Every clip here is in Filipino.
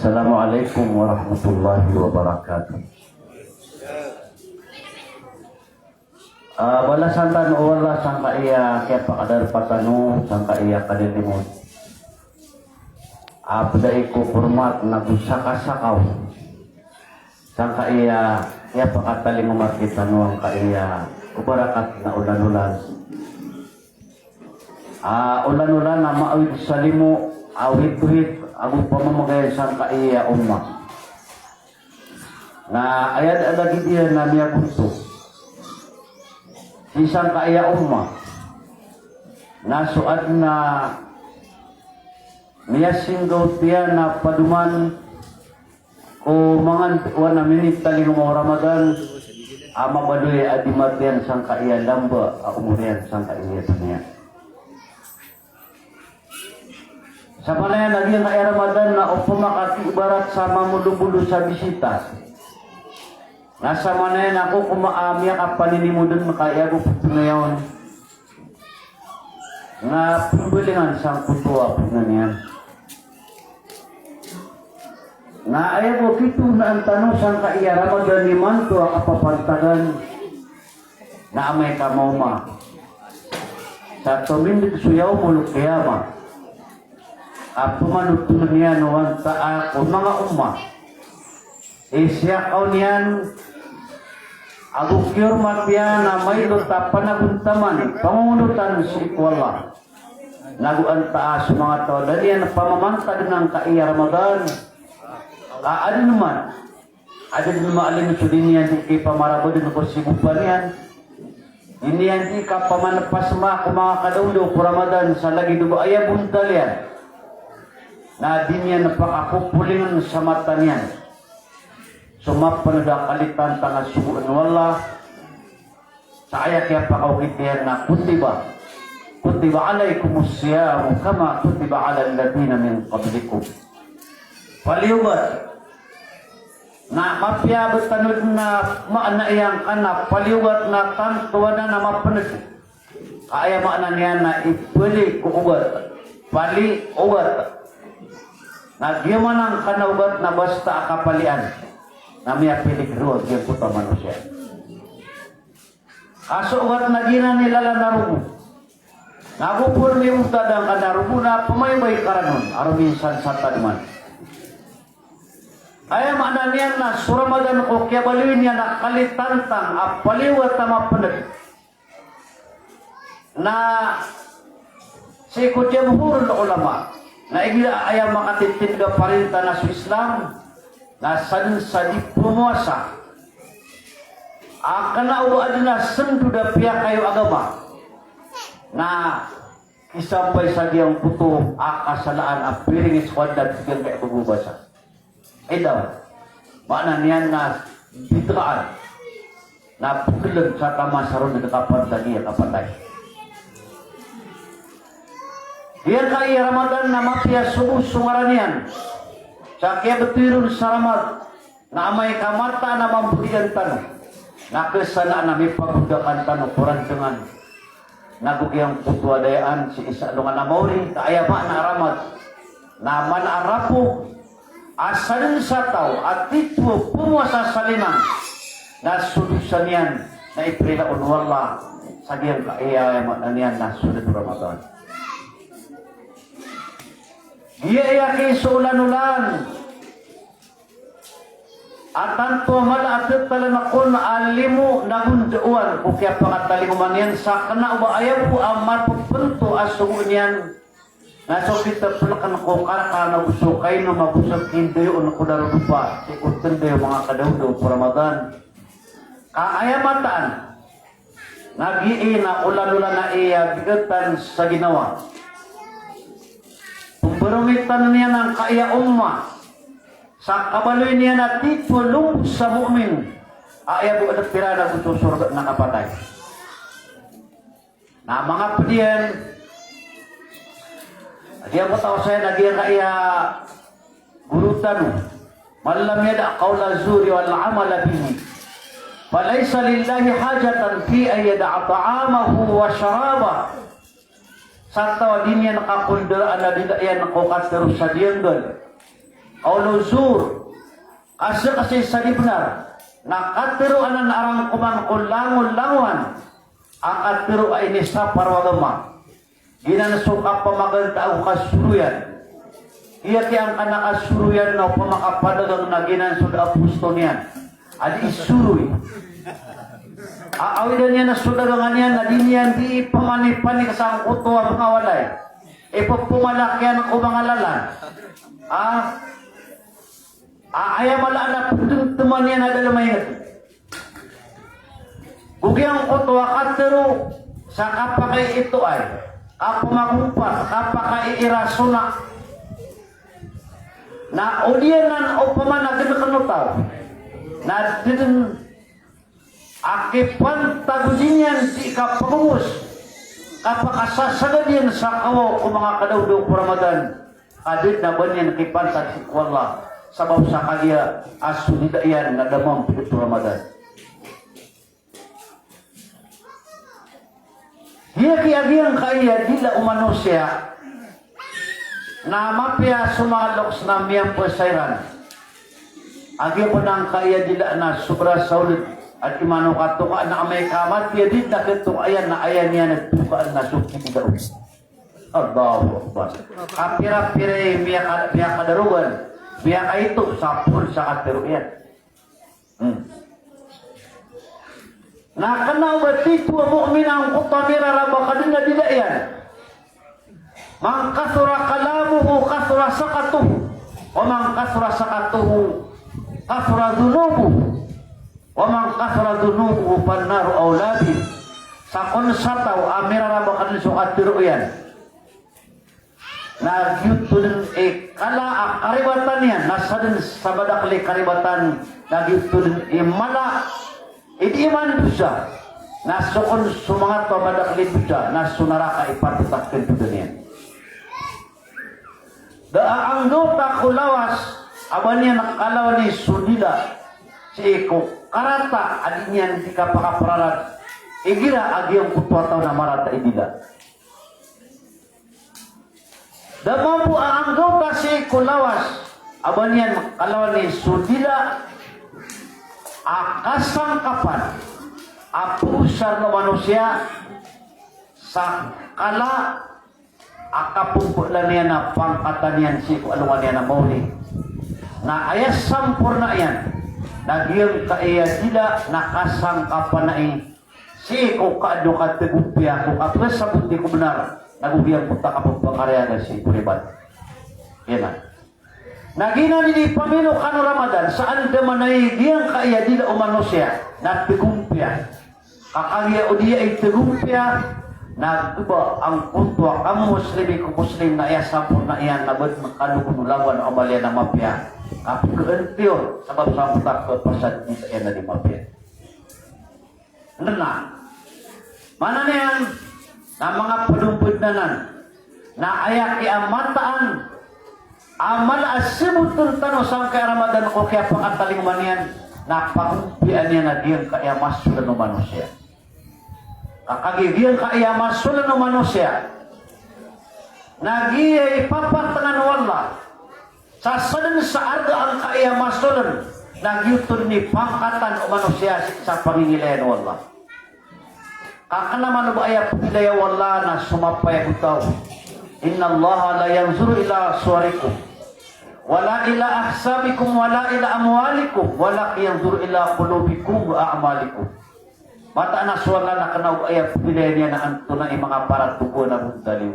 Assalamualaikum warahmatullahi wabarakatuh. Wala santan o wala sangka iya kaya pakadar patano sangka iya kadilimod. Abday ko format nagusaka-sakaw. Sangka iya kaya pakataling umakita no ang kaya kubarakat na ulan-ulan. Ulan-ulan na maawid sa limo, awit-wit, ang pamamagay sangka iya umma. Na ayad lagi dia na niya gusto. Isang kaya umma nasuad na niya singgaw tiya na paduman o mga 1 minute taling mo Ramadan mabadoy adimatian sang kaya lamba umurian sang kaya sa niya. Sa palayan lagi ang kaya Ramadan na upumakati ibarat sa mamulubulo sa bisita. Nasa manayan ako kumaamya ka paninimudan makaya ko ngayon na pumbilingan sang kutuwa po na niyan. Na ayaw ko kito na ang tanong sang kaya Ramadan liman to ang kapapantagan na amay kamoma. Sa tumindig suyaw muluk kayama. Pumanot to niya noon sa ako mga umma. Isya kaw niyan agukyor matya na may luta panaguntaman pangungunutan si ikwala naguan taas mga tao dali yan pamamantad ng kaiya Ramadan ano naman alin sa din yan di pamarabo din ko si gupan yan hindi yan di ka pamanapasma kung mga kadawdo po Ramadan sa lagi dugo ay buntal yan na din yan napakapupulingan sa mata niyan. Sumapan na kalitan tangan subuan wala sa aya kaya pakawkitihan na kutiba alaykum siyamu kama kutiba ala alladina min qablikum paliubat na mapiyabot tanod na maanaiyang kana paliubat na tantuwa na mapanag kaya maana niya na ipuli kuugat pali ugat na giyaman ang kanaugat na basta akapalian na may piligro at yung puta manusia. Kaso ugat na gina nila lang narubo. Nagupur may utadang ka narubo na pumaybay karanon. Araw minsan sa tadman. Ay maanan niyan na suramadan ko kaya baliwin niya na kalitantang apaliwat na mapanag. Na si Kujamhur na ulama na igila ay makatitinda parinta na sa Islam na sa diplomasa kanauan na senduda pihak kayo agama na isampay sa diyang puto akasalaan apiring iswadan sigang kaya pagbubasa daw maanan niyan na bitraan na pukilag sa tamasaron na kapantaniya kapatay diyan kaya Ramadan na mapia subus sungaran niyan sa kaya betirun saramat na amay kamarta na mambudian tanong na kesana na may pagudakan tanong kurang dengan nagugyang putuadayaan si isa lungan na mauri kaayama na aramat na manarapo asalin sa tao at titwo pumuasa sa limang na sulusan yan na iprila unwala sa diyang kaayama na niyan na sunod Ramadan. Iya kay ulan-ulan. At tanto mala at talanakon alimu nagunduan o kaya pangataliguman yan sa kana ba ayaw po ang mapupunto asugun yan. Naso kita pulakan ko karakana gusto kayo na mabusag hindi yun ko darudupa. Ikutin kayo mga kadawdo po Ramadan. Kaayamatan. Nag-ii na ulan-ulan na iya bigatan sa ginawa. Berumitan niya ng kaya umma sa kabaloy niya na titulong sa mu'min ayaw po at pirana gusto surga na kapatay na mga padiyan diyan po tao saya nagyan kaya gurutan malam yada qawla zuri wal amala bihi falaysa lillahi hajatan fi ayyada ta'amahu wa syarabah sa tawa din yan nakakundaan na din yan nakukas terus sa diyan doon o luzur. Kasi sa benar, nakatiruan na arang kuman kulangon-langon, ang atiro ay nisa parwagama. Ginanasok ang pamaganda o kasuluyan. Iya kaya ang kanakasuruyan na pamakapadagag na ginansod apusto niyan. Adi isuruy. Aawidan niya na sudagangan niya na di niyan di pamani-pani kasang kuto ang mga walay. Ipapumalakyan ang umangalalan. Ayaw malaan na teman niya na dalamayat. Gugyang kuto akatero sa kapakay ito ay kapamagumpas, kapakay irasuna na ulianan o pamanagin kanutaw na din akipan tagudinyan di kapagumus kapakasasagad yan sa kawo kung mga kadawdaw po Ramadan adit na ba niyan kipan tagsikwala sabaw sa kagya asunida yan na damang pito Ramadan. Hiya-kiyagiyang kaya dila umano siya na mapya sumaloks na miyang posairan. Agi po nang kaya dila na sobra saulit at imano katuka na may kamat piya din na katukayan na ayan niya nagtukaan na suki daw. Allahu Akbar. Kapira-pire miya kadarugan, miya kaito sa pul sa katiruyan. Nakanaw ba tito ang mu'min ang kutamira raba kadina dila yan? Man kasura kalamuhu kasura sakatuhu wa man kasura sakatuhu kasura dunubuhu wa man kasura dunubuhu pannaru awlabi sakon sataw amira rabakan sukat tiruyan na yutun kala karibatan yan nasadin sabadakli karibatan na yutun mala idiman busa nasukon sumangat pabadakli busa nasunaraka ipatitakkin to yan. Ang nota kulawas aban niya nakalaw ni sudila si Iko karata adin niya di kapakaprarat igira agi ang kutwataw na marata idila damang po ang nota si kulawas aban niya nakalaw ni sudila akasang kapan apusar na manusia sa kala akapumpulan niya na pangkatan niyan si alungan niya na mauli na ayas sampur na yan nagyang kaya sila nakasangkapan na si ko kaado ka tegupya kung apres sa buti ko benar nagubiyang punta ka pagpakarya na si Puribat yan na nagina ni pamilo kano Ramadan saan daman na diyang kaya dila umano siya na tegupya kakagya o diya ay tegupya nagba ang kuntwa ang muslimi ko muslim na sampur na iyan nabot makalugunulawan o balya na mapya kapag kagantiyon sabab sa putak ko pasad dito yan na di mapya ano na mana na yan na mga palumpod na nan na ayak iamataan amal asibutun tanong sang kaya Ramadan ko kaya pangataling man yan na pagumpian niya na diyang kaya masulan o manusia kakagigyan kaya masulan o manusia nagiyay papatangan wala sasalan sa arga ang kaya masulan nagyutun ni pangkatan o manusia sa pangingilayan wala kakanaman o ba ay pagilaya wala na sumapay butaw inna Allah la yanzuru ila suwarikum wala ila ahsabikum wala ila amwalikum wala yanzuru ila qulubikum wa a'malikum mata na suwala na kanaw ayat pilay niya na anto na mga parat tuko na bundaliw.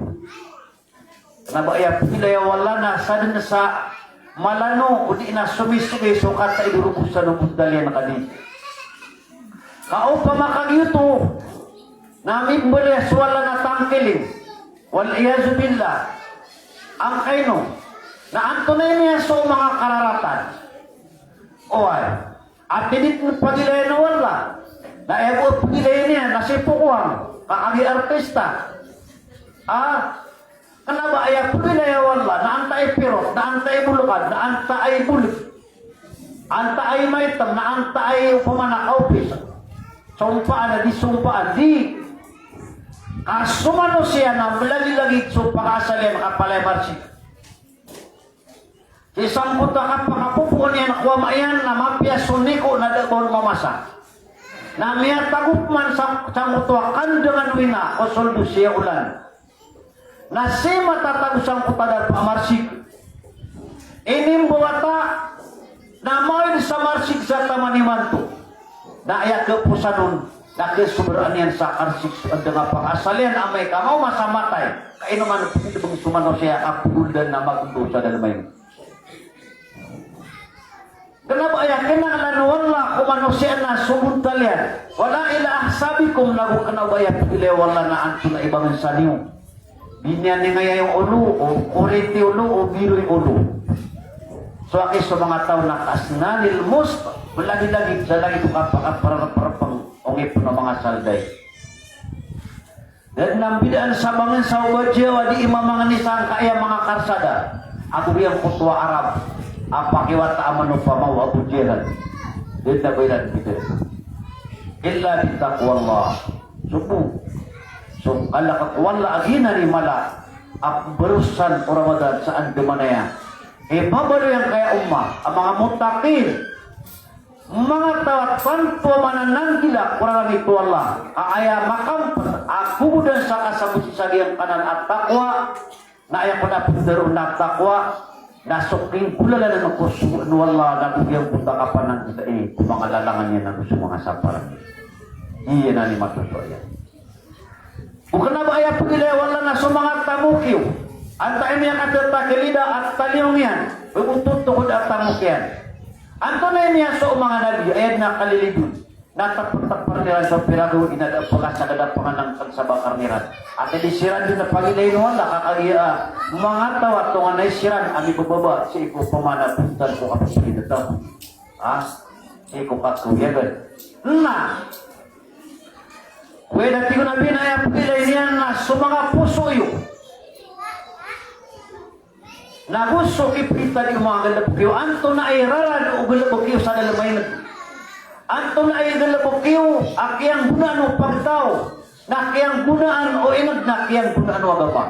Kanaw ayat pilay wala na sadin sa malano o di na sumisugay sukat sa idurubusan ng bundaliw na kanil. Kaupa makagyuto na mimbulis wala na tangkiling wal iyazu billah ang kaino na anto na niya sa mga kararatan. Oy, at dinit ng pagilay na wala na ebo pagilay niya, nasipukuhan, kakagi artista. Kanaba ay pagilay wala, na anta ay pirot, na anta ay bulukan, na anta ay bulik, anta ay maitam, na anta ay pamanakaupis. Sumpaan na di sumpaan, di. Kasumano siya na malagi-lagi sumpakasali makapalay marsi. Isang puta ka pakapupuan yan kuwamayan na mapya suniko na dabon mamasa. Na miya tagup man sa mutuakan dengan wina o soldo siya ulan. Na si matatagos ang puta pa marsik. Inim buwata na main sa marsik sa tamanimanto. Na ayat kepusanon na kesuberaan yan sa arsik dengan pangasalian amay ka mau masamatay. Kainuman ito bang sumano siya kapuldan na magdusa dalam main. Kenapa ayah kenal wala kumanusia na sumut kalian wala ila ahsabikum lagu kenapa ayah pilih wala na antu na ibang sanyo binyan ni ngaya yung ulu o kuriti ulu o biru ulu so aki sa mga tao na kasnanil mus belagi-lagi sa lagi ito kapakarapang ongip na mga salday dan nambidaan sa bangan sa ubajewa di imamangan isang kaya mga karsada aku biyang kutwa Arab apa kiwata amanu pamaw Abu Jahal dita bayran kita illa bitaqwallah subuh so ala kakwalla agina ni mala ak berusan Ramadan saan demanaya mabalo yang kaya ummah ang mga mutakin mga tawat panto mananan gila kurang itu Allah aya makam aku dan sa kasabusi sa diyang kanan at taqwa na aya ko na pundaro na taqwa nasuking kulala na kusuan wala na bugyan punta kapanan kita mga lalangan niya na gusto mga saparan iya na ni matuto yan bukan na ba ayaw pagilay wala na sa mga tamukiw antayin yan at takilida at taliyong yan bumututukod at tamukyan anto na yan sa mga nabi ayad na kalilidun natapag-tapar nila sa pirado inadapakas sa kadapangan ng pagsabakar niran at edisiran din na pagilay noon nakakagiya mga tawat tungan na isiran ami bababa si iko pamana puntan ko kapag pinataw si iko kakuyagan na kuya dati ko na binaya pagilay niyan na sa mga puso yun nagusto ipita di mga galapukyo anto na ay raran o galapukyo sa dalamay anto na ay galapukyo akyang gunaan o pagtaw na kiyang gunaan o inag na kiyang gunaan o agapa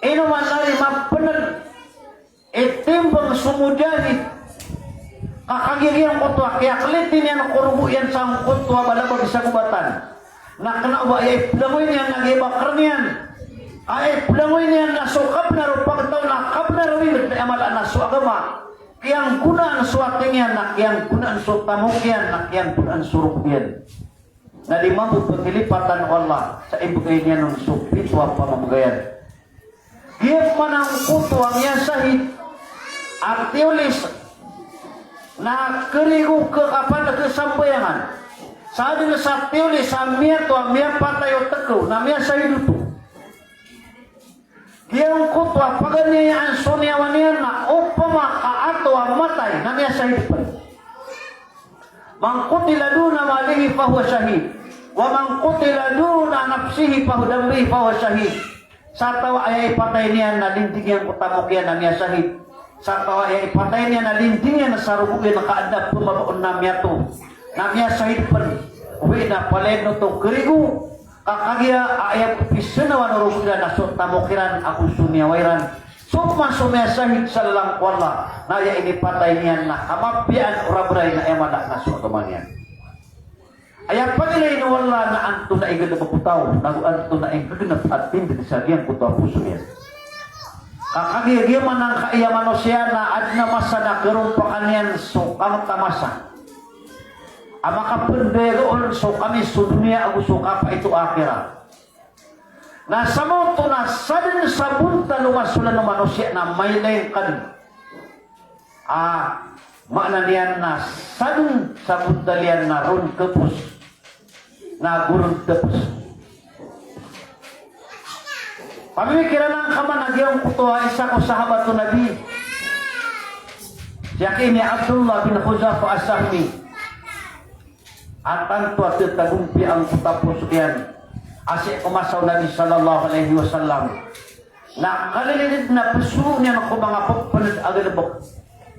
inuman na rin mapanag itimbang sumudyanit kakagigyan ko to kaya klitin yan kurubo yan sa kutwa balabag sa kubatan na kanawa ay plangoy niyan nag-ibakar niyan ay plangoy niyan nasukap na rin pagtaw na kap na rin na amala na su agama kiyang gunaan suwating yan na kiyang gunaan su tamok yan na kiyang gunaan suruk yan na limang pagkilipatan Allah sa ibigay niya ng supitwa pamamagayan giyap man ang kutuang yan sahid at tiulis na kerigo ke kapan kesambayangan sa adil sa tiulis sa miya to miya patayo teko na miya sahid ito giyang kutwa paganiyaan sunyawan niya na upama kaato ang matay na miya sahid pa man qutila duna malihi fahuwa syahid wa man qutila duna nafsihi fahuwa damrihi fahuwa syahid sa tawa ay ipatay niya na linting yan kutamok yan na miya sahid sa tawa ay ipatay niya na linting yan na sarubog yan na kaadap pumabaon na miya to na miya sahid pa uwi na paleno to kerigo kakagya ayam pisinawan urug na nasot tamokiran ako sunyawairan sukma sumya sahid sa lalang kuala na ya ini patay niyan na kamapian urabray na emada nasot kamanyan ayam pagilay na wala na anto na igad na pagkutaw na anto na igad at hindi sa diyan kutaw puso niya kakagya man ang kaiyaman siya na ad na masa na kerumpakan yan so kamot tamasa ang makapundero so kami sa dunia ang suka pa ito akira nasa mo ito na sadin sa bunta lumasulan ng manusia na may lengkan maana niyan na sadin sa bunta liyan na ron kepus na gurun kepus pamikiran ng kamanagiyang kutuwa isa ko sahabat ng Nabi siya kini Abdullah bin Huzafa as-Sahmi at tanto at tagumpi ang kutapos yan asi kumasaw Nabi sallallahu alaihi wasallam na kalilid na puso niya ng mga pagpanad agalabok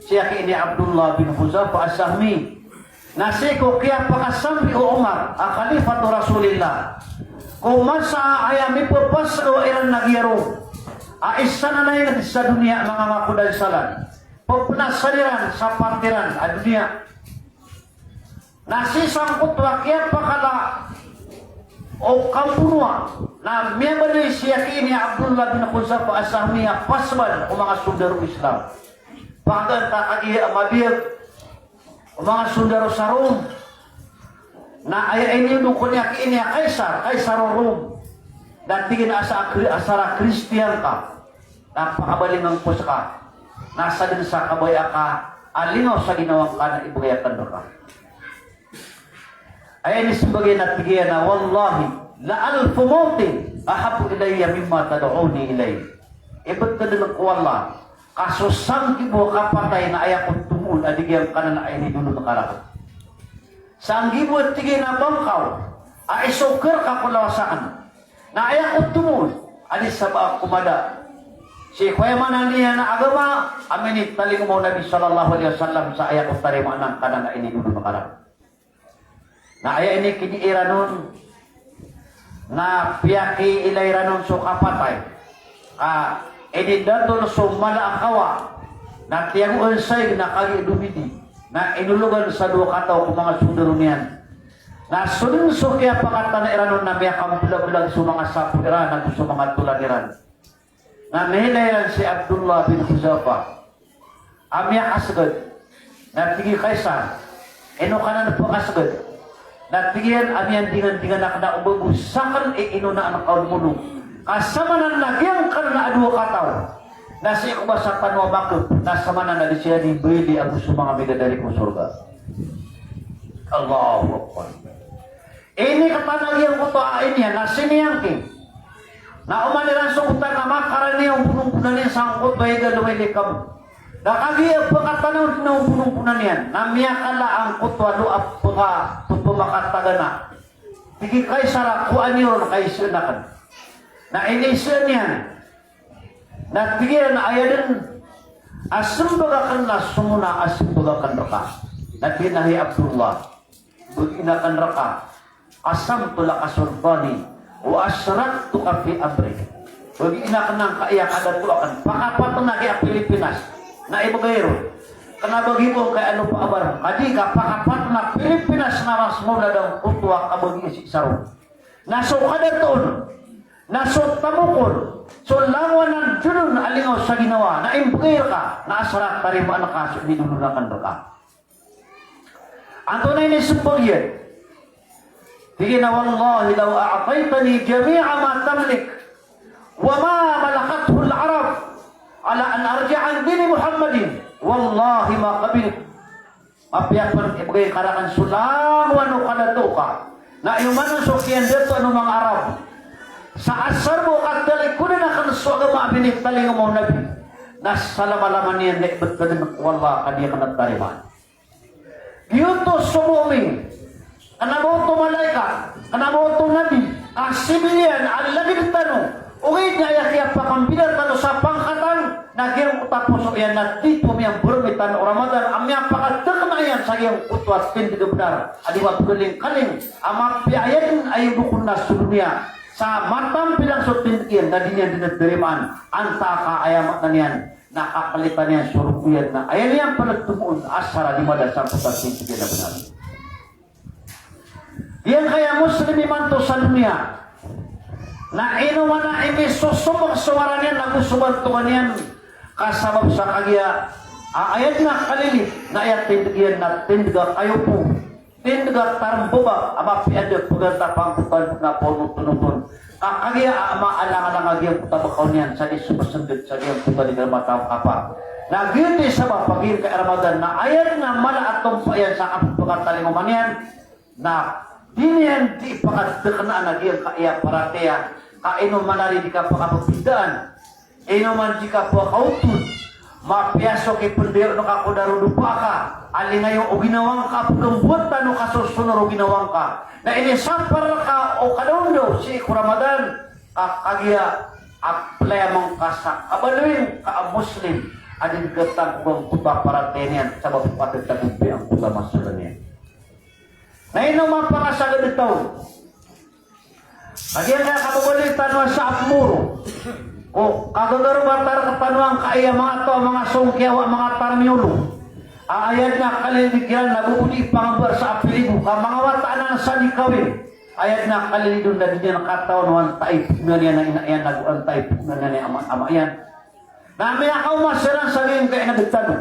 siya kini Abdullah bin Huzafa as-Sahmi na siko kaya pakasambi o Umar ang Khalifatu Rasulillah kung masa ayami purpas o iran nagyaro Aisa na na sa dunia mga makudalsalan. Pagpenasaliran sa partiran a dunia. Nasisang kutwa kaya pakala o kampunwa na miyabali siya kini Abdullah bin Khuzaf Asahmiya pasman o mga sundaro Islam. Pagkan takagi amabir o mga sundaro sa Rome na ay inyo kunya kini Kaisar Rome. Dan tingin asara Kristiyan ka, napakabaling ang pusa nasa din sa kabaya ka, alinaw sa ginawang ka na ibugayakan ka. Ayan isibagay na tigiyan na, wallahi, la'alfu mautin, ahabu ilayya mimma tad'uni ilay. Iba't na din wala, kasusang gibo kapatay na ayakot tumul, adigyan ka na ay nidulo na karakot. Sa ang gibo at tigay na bangkaw, ay sukir ka kulawasaan. Na ayakot tumul, alis sa baak kumada. Si Khayman niya na agama, aminit taling mo Nabi sallallahu alaihi wasallam sa ayakot tarima ng kanang ini dulu makarang. Na aya ini kiniira nun, na piyaki ilayra nun so kapatay. Ini datol so malaakawa, na tiyang unsay na kagi dumidi, na inulugan sa dua kataw kung mga sundaro niyan. Na sunso kaya pakatan na iranon na miya kambulag-bulag sa mga sapo iran at sa mga tulan iran. Na nahilayan si Abdullah bin Huzafa. Amya kasagad. Na tigi Kaisar. Ino ka na po kasagad. Na tigiyan amyan dingan-dingan na kada umabusakan ino na ang kaulmunong. Kasama na nagyang ka na adwa kataw. Na siya kubasa panwa makip. Nasama na di siya ni Brili ang gusto mga midadali kong surga. Allahu Akbar. Ini katanagyan ko to niya na siniyangking na umaniran sa utan na makarani ang punong-punan niya sa angkot bayiga lumilikam. Nakagiyag pagkatanaw din ang punong-punan niya na miyakala ang kutwa luap pagkamakataga. Tigi kay sarap kuan niyo kay sinakan. Na inisya niya na tigil na ayadan asumbaga kan na sumuna asumbaga kan raka. Na binahi Abdullah buginakan raka. Asam tula kasultani wa asraktu ka fi amri. Bagi ina kanang kaya kada tulakan pakapat na kaya Pilipinas na ibagayro. Kana bagi mo kay ano pa abar. Kadi ka pakapat na Pilipinas na mas mula daw utwa ka bagi si Saro. Naso kada tuon. Naso tamukol. So lawan ng junun alingaw sa ginawa na ibagayro ka na asrak tarima na kaso dinulunakan ka. Anto na ini sumpagyan. Tigina wallahi law a'taytani jami'a ma tamlik wa ma malakathu al-arab ala an arji'a an dini Muhammadin wallahi ma qabil. Apiapan ibigay karakan sulang wano kadatuka na yumanon sukyan dito ano mga Arab sa asar mo kadali kunin akan suagama binit taling mo nabi nas salama-laman niya na ibat ka din wallah kaniya ka nagtariman yuto sumuming kanamoto malaikat, kanamoto nabi, sibilian, alagin tanong, ugay na yakya pakambilan tanong sa pangkatan, nagyang utapos o yan na dito miyang burmitan o Ramadan, amyang pakadak na yan sa iyang utwas, hindi benar, adiwag kaling-kaling, amang piayan ay bukun na sudunia, sa matang pilang sutindikin, na din yan dinadiriman, anta kaayamat na niyan, nakakalitan niyan, surukuyan na, ayan yan palagtumuon, asara di mada sa putasin, sige na benar. Yan kaya Muslim iman to sa dunia na inuman na imisusubok suwara niyan nagusubantuan niyan kasabab sa kagya ayat na kalilit na ayat tindigan na tindiga kayo po tindiga tarambuba ama piada paganta pangkutan na punong-tunong kagya ama alangan ang agyang putabakaw niyan sa isubasundit sa agyang puta di mataw kapa na giti sa mapagin kay Ramadan na ayat na mala atong payan sa kapagkatalinguman yan na dinihan di pakadekna na diyan kaya paratea kaino manari di ka pakapagpidaan ino man di ka pakautud mapiaso kay pendero no kako darudupa ka alingayo o ginawang ka pagkambutan no kasusunod o ginawang ka na inisapar ka o kadondo si Ramadan kagya aplaya mong kasa kabaluin ka Muslim adin gatang kung kuta paratenian sa bapak patagtagupi ang kuta masulanian. Na inuman pangasagad ito. Nagyan nga kababalitan mo sa Apmuro. O kagagaro batar katanuang kaya mga to mga songkyawa mga tarmiulo. Ayat na kaliligiran nabubudi pangabar sa apelido ka mga wataan sa dikawin. Ayat na kalilidon na din ang katawan wan taip na niya na inaayan naguan taip na niya amayan. Na may akaw masiran sa ngayon kaya nagtano.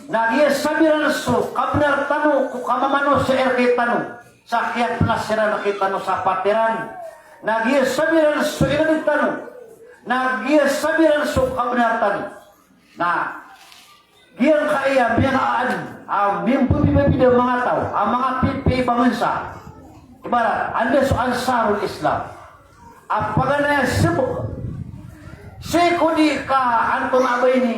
Nagyes sabiran so kabnar tano kung kamamano sa erke tano. Sa kiyat na sira nakitano sa patiran. Nagyes sabiran so inagtano. Nagyes sabiran so kabnar tano. Na giyang kaya biyaan ang bimpubi-bibida mga tao, ang mga pipi bangunsa. Ibarat, anda so ansarul Islam. Ang paganaya sibuk. Kudi ka anton abay ni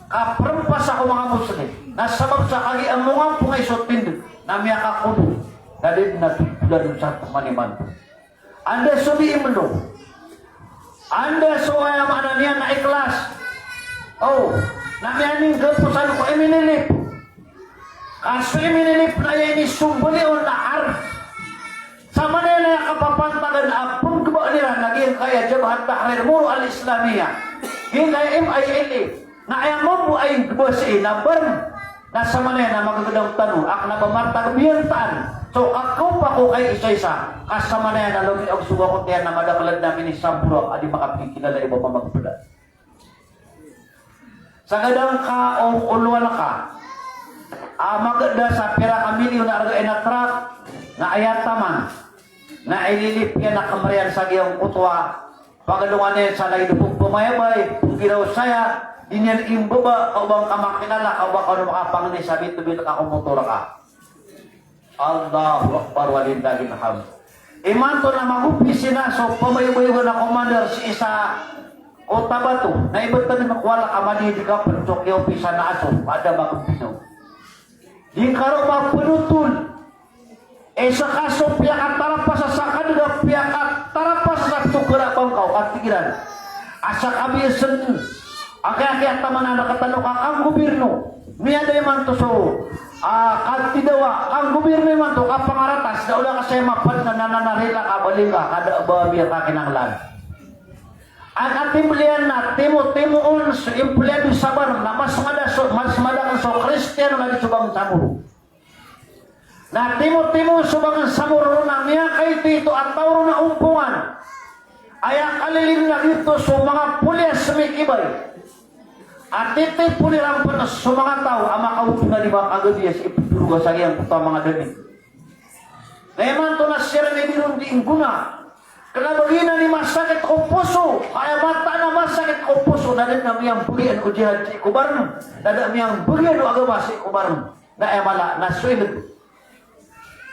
kaperempas ako mga muslim. Nasabab sa kagi ang mga pungay so tindu na miya kakudu. Dadid na tutulan sa pamaniman. Anda so biimlo. Anda so ay mana niya na ikhlas. Oh, namianing gapusan ko eminilip. Kaso eminilip na yan ni sumbuli o naar. Sa Manila kapapantagan apong gaba nila naging kaya Jabhat Tahrir Muru al-Islamiyah. Yung kaya MILA na ayaw mo ay gbasi na burn na sa Manila magagadang tanong ak na bamartag biyartaan. So ako pa ko kay isa-isa kasama na yan na lumi og suwa ko tiyan na madakalad namin ni Sampuro adi makapikilala iba pa magpula. Sa gadang ka o ulwala ka maganda sa pera kamilyo na arga inatrak na ayataman na ililip yan na kamarian sa giyong utwa pagalungan niya sa laidupong pumayabay kung ginaw saya din yan imbaba kaubang kamakinala kaubang ka makapangani sabi tubil ka kumutura ka Allahu Akbar walillahil hamd. Iman to na magupisin na so pamayabayo na commander si isa o tabato na iba't na makwala kamali di ka pansokyo pisa na aso pada magupino di karo mapunutun sa kaso piyakat tarapas sa kanila piyakat tarapas sa tukura bangkaw katigiran asa kami sen ang kaya taman na nakatanong ang gobyerno niya na man to so katidawa ang gobyerno man to kapangaratas na ula kasi mapad na nananarila kabalinga kada babiya kakinanglan ang atimblian na timo-timoon sa empleyado sabar na mas madakan so Kristiyano na di subang samuro. Na timo-timo subang samuro na niya kay dito at tauro na umpungan. Ay kalilim na dito so mga pulyas may kibay. At ito'y pulirang pa sa mga tao ang makaupo na lima kagabi sa iputuruga sa iyang puto mga dami. Ngayon to na siya na di inguna. Kalabagina ni masakit ko puso, kaya mata na masakit ko puso, nalit na miyang bugian ko jihad si kubarno, nalit miyang bugian o agama si kubarno, na emala, na suilid.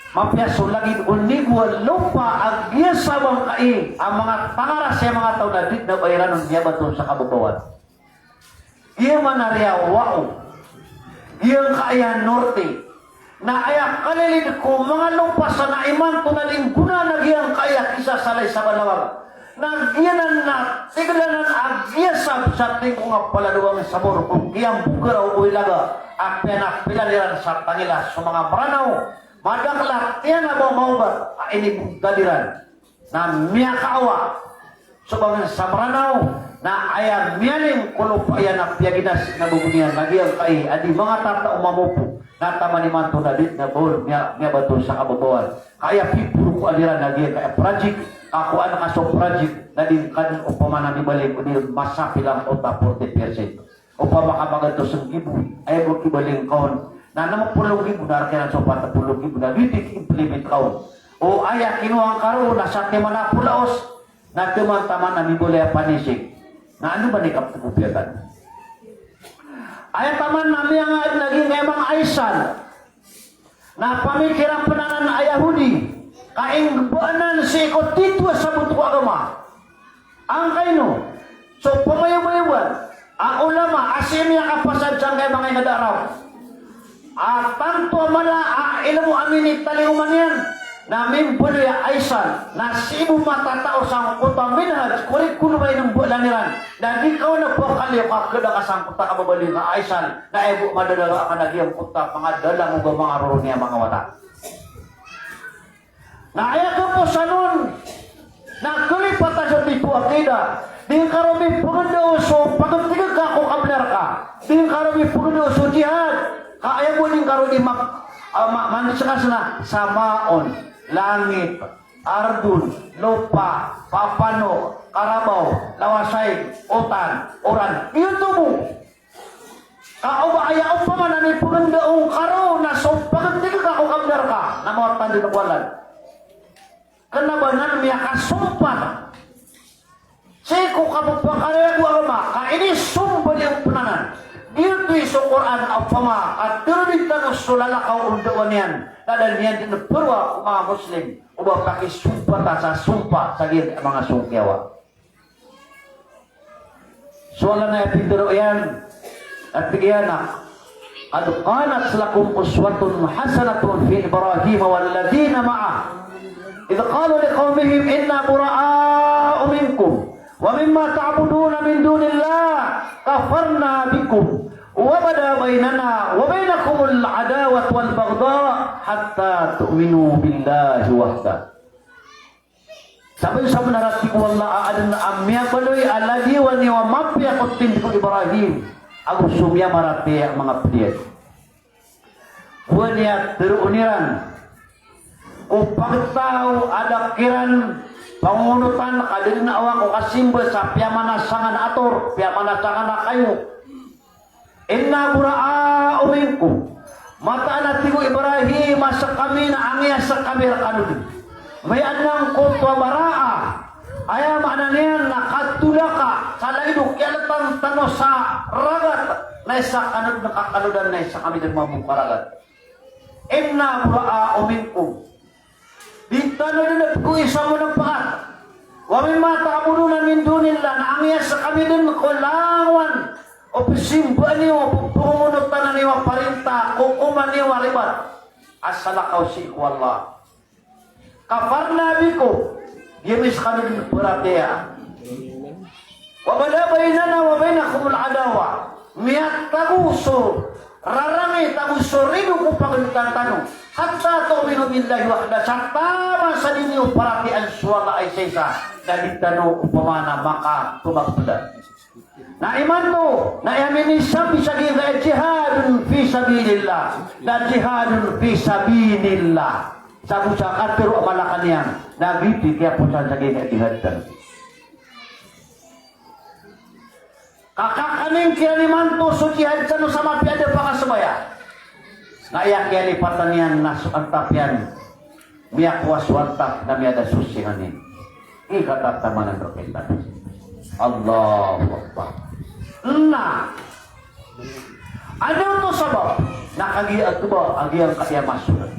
Mapiaso lagi unigwa lupa ang giyasabang kai, ang mga pangaras sa mga tao na dit na bayaran ng niya bato sa kabutuan. Iya manarya wao, iyang kaya norte, na ayak kalilid ko mga lupa sa naiman ko na lingguna na giyang kaya kisa salay sa balawag. Nagyanan na, tiglanan agyasab sa tingko nga paladuwang sabor kung giyang bugaraw o ilaga at pinakpilaliran sa tangila sa mga maranaw. Madaklat, yan na ba maubat inibugdaliran na miya kaawa subang sa maranaw na ayang miyaling kulupayan na piyaginas na bubunian nagyang kay adi mga tata umamupo na tamaniman to na dit na bol miya bato sa kabutuan kaya pipuro ko aliran nagyang kaya project ako ano ka so project na din kan upamana ni balik ni masapilang ota 40% upa makamaganto sa gibo ay mo kibaling kaon na naman pulong gibo na kaya so 40 gibo na ditik implement kaon o aya kinuang karo na sa temana pulaos na teman-teman na mibulay panisig na ano ba ni kapagupyatan? Ay taman namin ang naging emang Aisan na pamikiran penanan na Yahudi kaing buanan si ikotitwa sa buto agama ang kaino so pumayaw-mayawan ang ulama asim niya kapasadyan kay mga inadaraw at tanto mala ilamu amin italiuman yan namin bulya Aisan na sibo matatao sa kutang minhaj kulit kuno ba ng bulan niran na di ka nagpakaliw ka kada kasangkuta ka babali nga Aisan na ebo madadala ka nagyang kuta mga dalang ug mga roro niya mga wata na aya ka po sa nun Nagkalipat na sa tipo akida. Di karami paganda uso, pagkatiga ka kung kabler ka. Di karami paganda uso jihad. Kaya mo din karami manisyakas na samaon, langit, ardun, lupa, papano, karabaw, lawasay, utan, oran. Iyon mo. Kaubaya o paman na paganda o karo na so pagkatiga ka kung kabler ka. Namawatan din ang walan. Kenabanan miya kasumpat. Seko kapagpakaraya ko ama, kaini sumpa niyang penanan. Dito sa Quran ang pama, at turulitan o sulalakaw undawan yan. Dadal niyan din purwa mga Muslim, uba pakisumpa ta sa sumpa sa mga sungkyawa. Suala na ipinduro yan, at bigyanak. Qad qanat lakum uswatun hasanatun fi Ibrahim walladina ma'ah. إذ قالوا لقومهم إنا براء منكم ومما تعبدون من دون الله كفرنا بكم وبدا بيننا وبينكم العداوة والبغضاء حتى تؤمنوا بالله وحده. Sabi-sabi na rati ko wala adan amya baloy alagi wani wa mapya kutin ko Ibrahim ang sumya marati ang mga piyet. Kunya teruniran upang tao ada kiran pangunutan kadin na awang ko kasimbo sa piyamanasangan ator piyamanasangan na kayo inna bura'a uminku mata nati ko Ibrahim sa kami na angya sa kami rakanod may anang kutwa bara'a aya mana niyan nakatulaka sa laidok yalatang tano sa ragat na isa kanod na kakanodan na isa kami din mabukaragat inna bura'a uminku. Dito na ko isa mo ng paat. Wa may matabuno na min dunillah na angya sa kami din kulangan. O pisimba niyo, pumunot na niyo parinta, kukuman niyo ribat. Asalakaw si Allah. Kafarna biko. Yamis kami din puratea. Wa bada bainana wa bainakumul adawa. Miat taguso. Rarami taguso rido ko pagalitan tanong. Hatta tu'minu billahi wahda sartama sa ninyo parati ang suwala ay sesa dahil tano upamana maka tumagpulan. Na iman to, na yamin sabi sa gila jihadun fi sabilillah na jihadun fi sabilillah. Sabi sa katero malakan niyang nagiti kaya po sa gila jihad tan. Kakakaning kaya naman to so jihad tan sa mapiyada pakasabaya. Ngayak kaya lipatan niyan nasukan tapyan miyak waswantap na miyada susihanin ikatataman ng roketan Allahu Akbar na ano to sabab nakagiat ko ba agiyang kaya masunan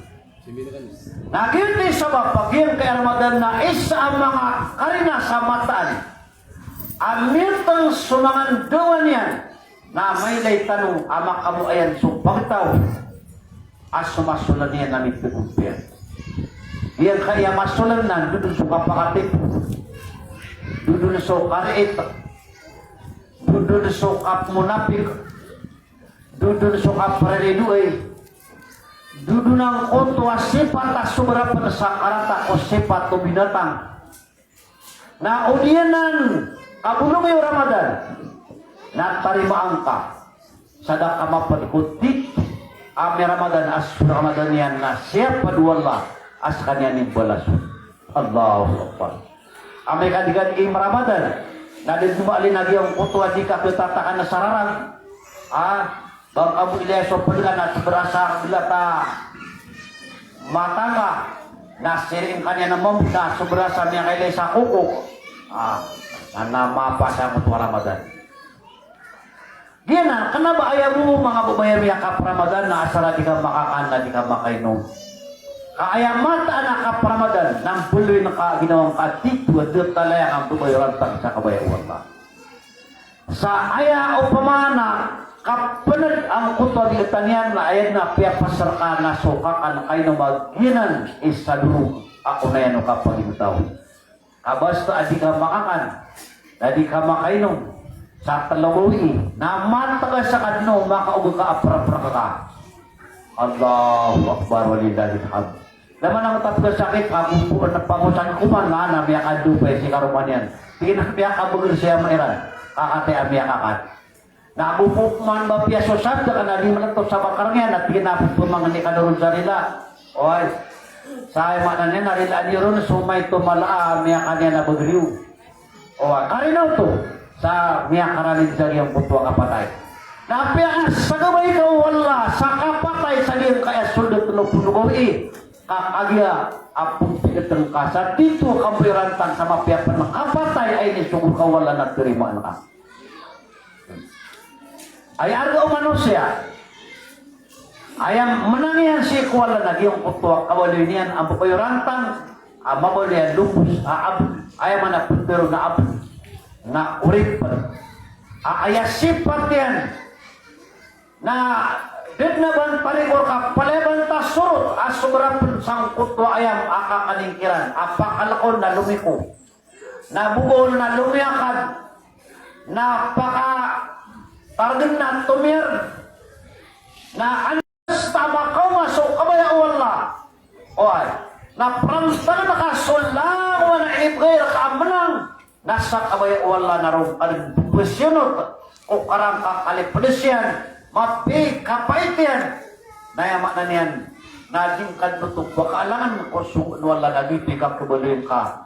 nagiti sabab pagiyang kaya Ramadan na isa ang mga karina sa mataan amirtang sumangan dawan yan na may lay tanong amak kamu ayan sumpagtaw asumasulan niya namin pagkumpir. Iyan kaya masulan na, doon sa kapakatip, doon sa karait, doon sa kapmunapik, doon sa kapareriduay, doon ang konto asipat at sumarapan sa karata o sipat o binatang. Na udiyanan, kabulong yung Ramadan, na tarimaan ka, sada ka mapadikutit, Ami Ramadan as Ramadan yan na siapa duwala as kanya ni balas. Allahu Akbar. Ami kadigan im Ramadan na din dumalin lagi ang kutuan di kapitatakan na sararang. Bang Abu Ilyas pagka na berasa bila ta matanga na siring kanya na mamda sobrasa niya kay sa kuko. Na nama pa sa kutuan Ramadan. Diyan kenapa ayaw mo mga babayan yakap Ramadan na asara di ka makakaan na di ka makainom. Kaya mata na kap Ramadan nang puloy na ginawang katik tuwa talayang ang babayaran sa kabayawan ba. Sa aya o pamana kapanad ang kuto di itanian na ayan na piyapasar ka na sukakan kayo na maginan isa dulu ako na yan o kapag imutaw. Kabasta adi ka makakan na di ka makainom. Sa talawi na matagal sa kadno makauga ka aprapra ka Allahu Akbar walillahil hamd Laman ang tapos sakit, kapupuan na pangusan kuman nga na miyak adupay si karuman yan. Pinakpiyak kabugil siya mairan, kakate amiyak akat. Nakabupok man ba piya sosad, ka na di man ito sa bakarangyan at pinapot po mga ni kanurun sa nila. Oy, sa imanan niya, narilaan niyo ron, sumay tumalaa, miyak kanya na bagriw. Oy, karinaw to, sa miyak karanin sa iyong putwa kapatay. Napiyak sa gabay ka wala, sa kapatay sa iyong kaya sulit na punugaw kakagya apong pinatang kasa dito kampirantan sa mapiapan ng kapatay ay nisugur ka wala na tirimaan ka ay arga umano siya ayang menangihan si kuwala na giyong kutuwa kawali niyan ang papayorantang mabalian lupus ayang manapundero na abu na urip ayasip yan na dit na ban paligor ka paleban ta surut asubra sangkut wa ayam akakalingkiran apakalakon na lumiko na bugol na lumiakad na paka targen na tumir na anas tabakaw masuk kabaya wala oy na pramsal na kasulang wa na ibgair ka menang nasa kabaya wala na ron albusyunot o karang kakalipedesyan mapi kapaitian nayamak na niyan najing kanutok bakaalangan ko sunod wala nagiti ka kebalin ka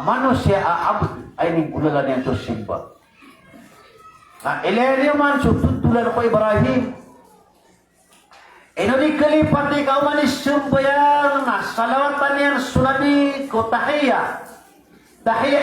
manusia abud ay ning gulalan yan to simba na ileryo man sututulan ko Ibrahim inuni kalipati ka umanis sumbayang na salawatan yan sunabi ko tahiya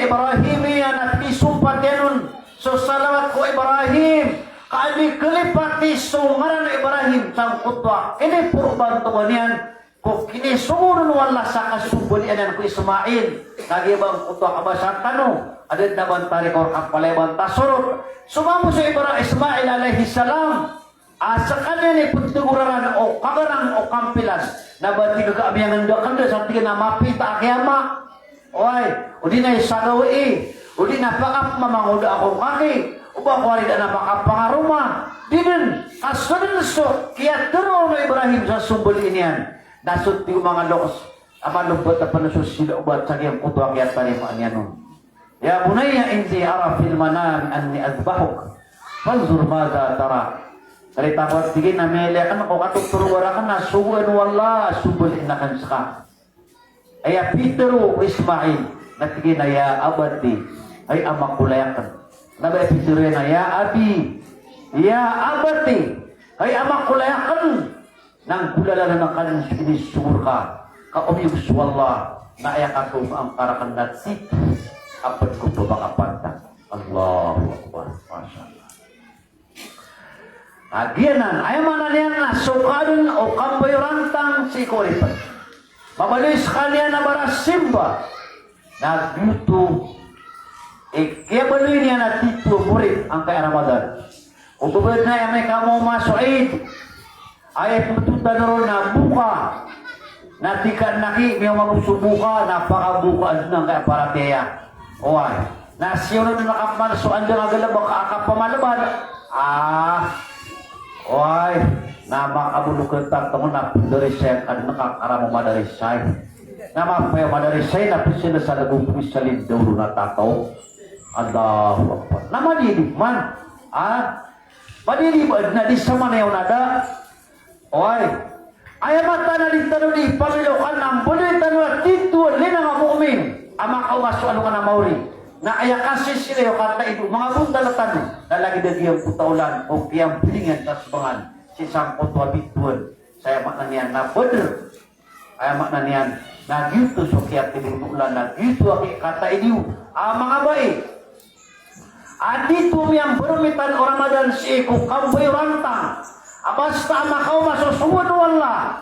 Ibrahimiyan at isumpat yanon so salawat ko Ibrahim kali kelipati sungaran Ibrahim sang kutwa ini purban to niyan ko kini sumurun wala sa kasubunian ko Ismail nagibang kutwa kabasan tano adit na bantari ko kapaleban tasurut sumamo si Ismail alaihi salam sa kanya ni puntuguraran o kagarang o kampilan na bati kagabiyangan do kanda sa tingin na mapita akiyama oy udi na isagawi udi na pakap mamanguda akong kaki ubang wali na makapangaruma dinin asunod so kaya turo na Ibrahim sa sumbol iniyan nasud ti mga lokos ama lubot na panasos sila ubat sa kiyang kutuang kaya tanimaan yan nun ya bunaya inti ara fil manam anni azbahuk fanzur maza tara dari takot tigin na mele kan ako katuturo wala ka na suwan wala sumbol inakan saka aya Peter Ismail natigin na ya abadi ay amakulayakan Nabi Fitri na ya abi ya abati ay ama kulayakan nang bulala ng kanan sinisur ka kaumiyog swalla na ayakatum ang karakan natit apat ko po makapanta Allahu Akbar masyaallah agianan ay mananian na sukadun o kamboy rantang si Koripan mabalis kanya na barasimba na beauty kaya baloy niya na tito murid ang kaya Ramadan. Kung bubad na yung may kamo masuid, ay pututan na ron na buka, na tikan naki, may magusubuka, napakabuka ng kaya parateya. Oy, na siyo na nakamansuan lang agad baka akapamalaban. Oy, na makabulukan tatong na pundarisay, at nakakaramo madarisay. Na mapayo madarisay, na sila sa nagupis sa lindaw na tataw. Allahu Akbar. Na madilib man. Madilib na di sa manayaw nada. Oy. Ay mata na di tanong di pamilokan ang bulit tanong dito lina nga mu'min. Ama kawaso ano ka na mauri. Na aya kasi sila yung kata ito. Mga bunda na tanong. Nalagi na diyang putaulan o kiyang pilingan tasbangan. Si Sangkot wabituan. Saya makna niyan na bener. Ay makna niyan na gitu so kaya tinutulan na gitu kata ito. Mga baik. Adito yang bermitan Ramadan si iku kamboy rantang. Basta makaw masusuwan wala.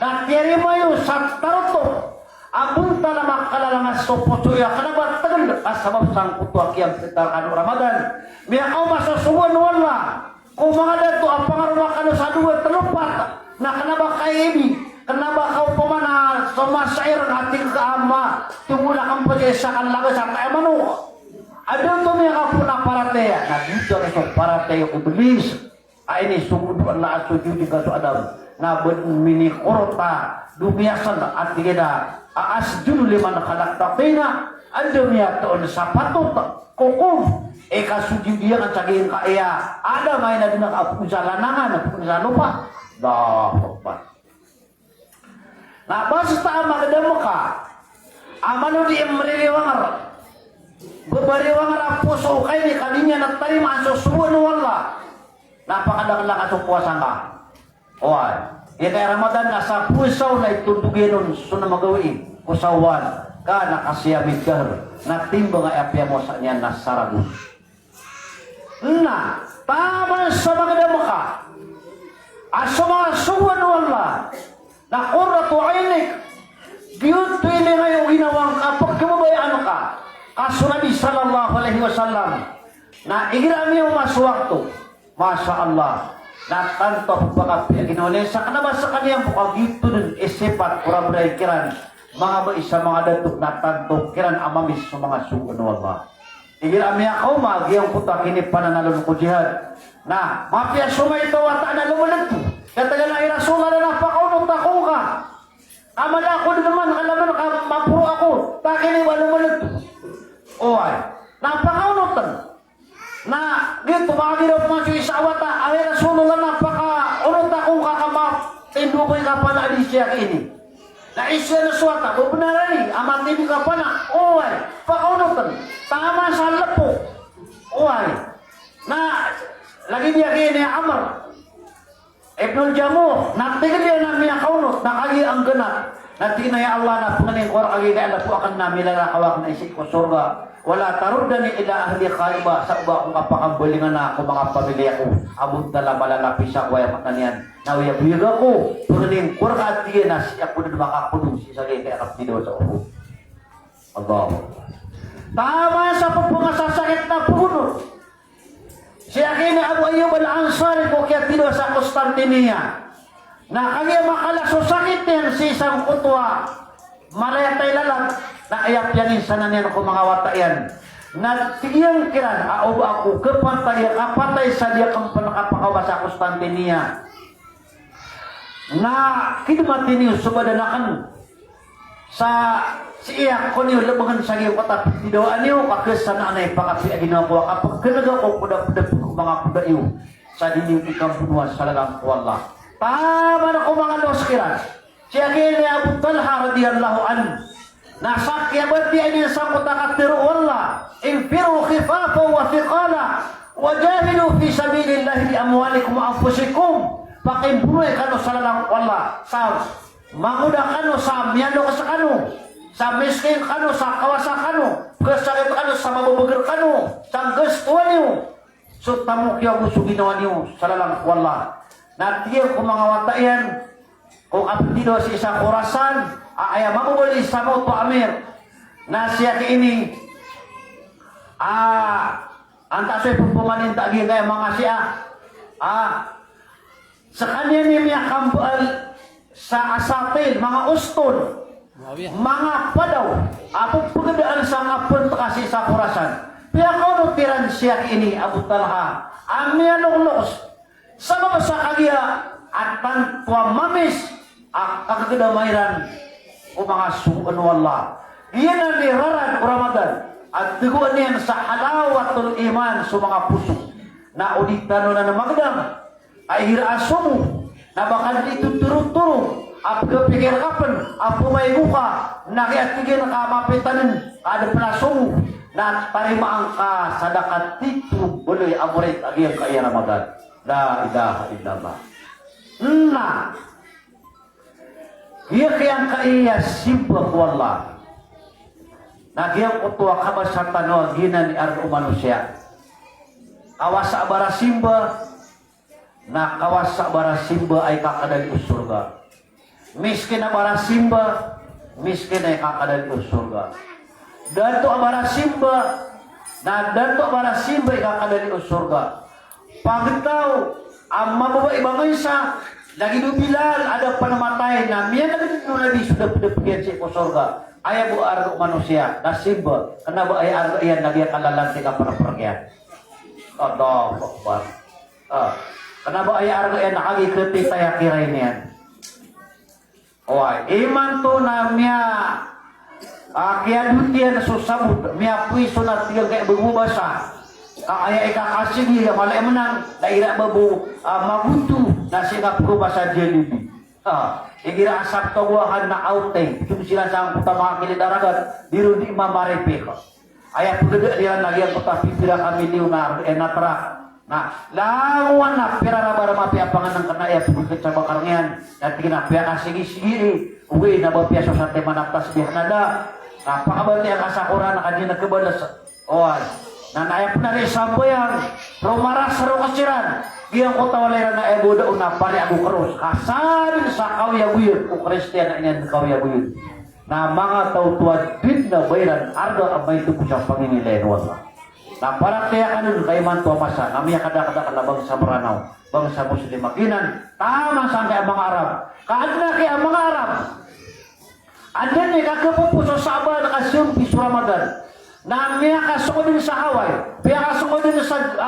Na tiyari mayo sa taroto. Abunta na makalalangas so puto ya kanabat tagal. Asabab sang kutuak yang sekitar kanu Ramadan. Miyakaw masusuwan wala. Kung mga dato ang pangarwa kanu sa duwa telupat. Na kanaba kaibi. Kanaba kau pemana somasair ating kaama. Tumula kang pag-isa laga sa kaemano. Ada tuh yang kapuna parateya, nah gitu ada parateya iblis, Ini sungguh Allah sujud juga tu Adam. Na mini korota dumiasan at tigeda asjudu liman khalaqta tina andumia tu sapatut kukum sujud dia kan caging kaya ada main na dinak apu jalanangan apu lupa dah lupa. Nah basta magdamo ka amano di imririwangar bebariwangar puso kay ni kaninya nagtarima ang susuwan wala napakadang lang atong puwasa ka. Oy, ya kay Ramadan na sa pusaw na itutugin nun suna magawi pusawan ka nakasiyamid ka natimba nga apya mo sa niya nasaragus. Na, tama sa mga damo ka asa mga suwan wala na kuratu ainik giyot tuwili ngayong ginawang kapag kamabayaan ka kaso Nabi sallallahu alaihi wasallam na igirami yung maswakto Masya Allah na tanto pagkakapit ginawalin sa kanaba sa kaniyang bukagito dun isipat kurang-kurang kiran mga ba isa mga datuk na tanto kiran amamis sa mga sugun wala igirami ako magiyang puta kinip pananalun ko jihad na mapia sumay ito at na lumalag to katagal na irasula na napakaunong takong ka amala ako din naman kalaman ka mapuro ako takin iwa lumalag to oy napakaunong na dito makagirap mga siya isawata ay Rasulullah napaka-unong takong kakamap tindukoy ka pa na alisya ini na isya na suwata bubunarani amat hindi ka pa na oy pakaunutan tama sa lapo oy na lagi dia kini Amr Ibnul Jamuh natigil dia na miya kaunot nakagi ang ganat natigil na ya Allah na pangaling kor agi kaya na po akan namilala kawak na isip ko surga wala tarudani ila ahli khaiba sa uba kung kapakabulingan na ako mga pamilya ko abot na lang malalapis ako ay matanian nawiyag ako pagaling kurka at tiyan na siya ko na makakudong si sagay kaya kaptido sa upo Allah tama sa pagpungasasakit na puno siya kini Abu Ayyub al-Ansari ko kaya tido sa Constantinia na kaya makalaso sakit yan si isang kutwa marayatay lalang na ayap yanin sana niyan ako mga wata yan na tiyang kiran aob ako kapatay sa diya kang panakapakawa sa Constantinia na kidumatin niyo subadanakan sa siya ko niyo labangan sa iyo katapit nidoan niyo kakes sana anay pakapi aginaw ko kapag kanaga ko kuda-kuda mga kuda iyo sa dinyong ikang bunuan sa lalang ko Allah tama na ko mga loskiran siya kini Abu Talha radiyallahu anhu nasakya ba't di ini sa kutakatiru Allah infiru khifafa wa thiqala wajahidu fi sabilillahi bi amwalikum wa anfusikum pakimbunoy kano sa lalang Allah sa manguda kano sa miyano ka sa kano sa miskin kano sa kawasa kano kasakit kano sa mabubugar kano sa gustuan niyo so tamok yung gusto ginawa niyo sa lalang Allah natiyang kung mga watayan kung apetido si isang orasan ay mamuli sa moto amir na siya ini antasoy pupumanin tagi kaya mga siya sa kanya niya kambal sa asatil mga uston mga padaw apong pagdaan sa ngapon kasi sa orasan piya ko tiran siya ini Abu Talha amya luklos sa mga sa kagya at tantua mamis ang kagadamayran o mga suun wala. Iyan ang niraran o Ramadan at tiguan niyan sa halawatul iman sa mga puso na ulitan na magdang ay hiraaso mo na baka dito turo-turo at kapigil kapan at pumaygo ka nakiatigil ka mapitanin kada plaso mo na tarimaan ka sa dakat dito uloy amurit agiyang kaya Ramadan la ilaha illallah na iya kayang kaiya simba ko Allah. Nagyang kutuwa ka ba sa tanong gina ni Arno manusia. Awas sa bara simba na kawas sa bara simba ay kakadali o surga. Miskin na bara simba, miskin ay kakadali o surga. Dato ang bara simba, na dato ang bara simba ay kakadali o surga. Pagitaw, ang mababa ibang isa, lagi do Bilal ada panamatay na miya nabi sudah pudapugyan si surga ay bu argo manusia nasib kenapa ay argo iyan lagi kalalang tika para pergian Allah Akbar Kenapa ay arga ay nakagikiti tayo kiray niyan? Oy, iman to na miya kaya dutian susabot miya puiso na tigang kaya bumubasa. Kaya ikakasigi malay mo nang daira babu magutu na Singapura basa jelibi. Igira asap tawahan na outing. Kung sila sa puta mga kilidaragat, diro di mamarepe ko. Ayat pagdaga diyan lagi ang puta pipira kami liunar natrak. Nah, lawan na pira na bara mapiapangan ng kanaya pagkakit sa bakarngian. At kinapya kasigi-sigi. Uwi na ba piyaso sa tema naptas bihanada. Napakabati ang asakura na kanina nagkabalas. Oy, nanaya po na rin sampo yan. Pero maras ro kasiran. Giyang ko tawalera na eboda una pari ako karos. Kasarin sa kawyaguyod. O Kristiyan na inyan kawyaguyod. Na mga tautuan din na bayran. Ardo ang may tupo siyang panginilayan wala. Na para kaya kanun kay man to masa namya kada-kada kalabang sa Maranao bang sa Muslim makinan tama sa kay mga Arab kaadna kay mga Arab andan ni kakapupuso sa aba nakasyum piso Ramadan namya kasudin sa Hawaii piya kasudin sa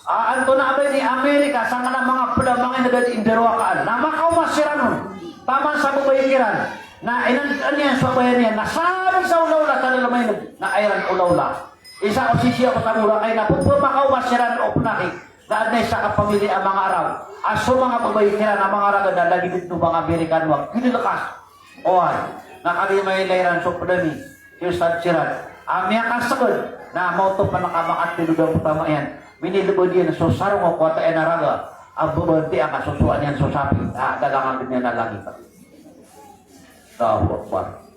anto na abay ni Amerika sa nga mga mga nagad inderwakaan na makaw masiran tama sa bubayikiran na inan niya sa bayan niya nasabi sa ulawla kanila may na ayran ulawla. Isa o sisiya ko sa mura kay na pupumakaw masiran o punakik dahil na isa kapamili ang mga Arab aso mga pabayikiran ang mga ragad na lagi dito mga Amerikan wag kinilakas oy nakali may layran so padami yung sadsiran amya kasagod na mauto pa nakamakat tinudang utama yan minilubod yan so sarong o kwata yan naraga ang bubanti ang kasusuan yan so sapi dagangan din yan na lagi pa dahuwag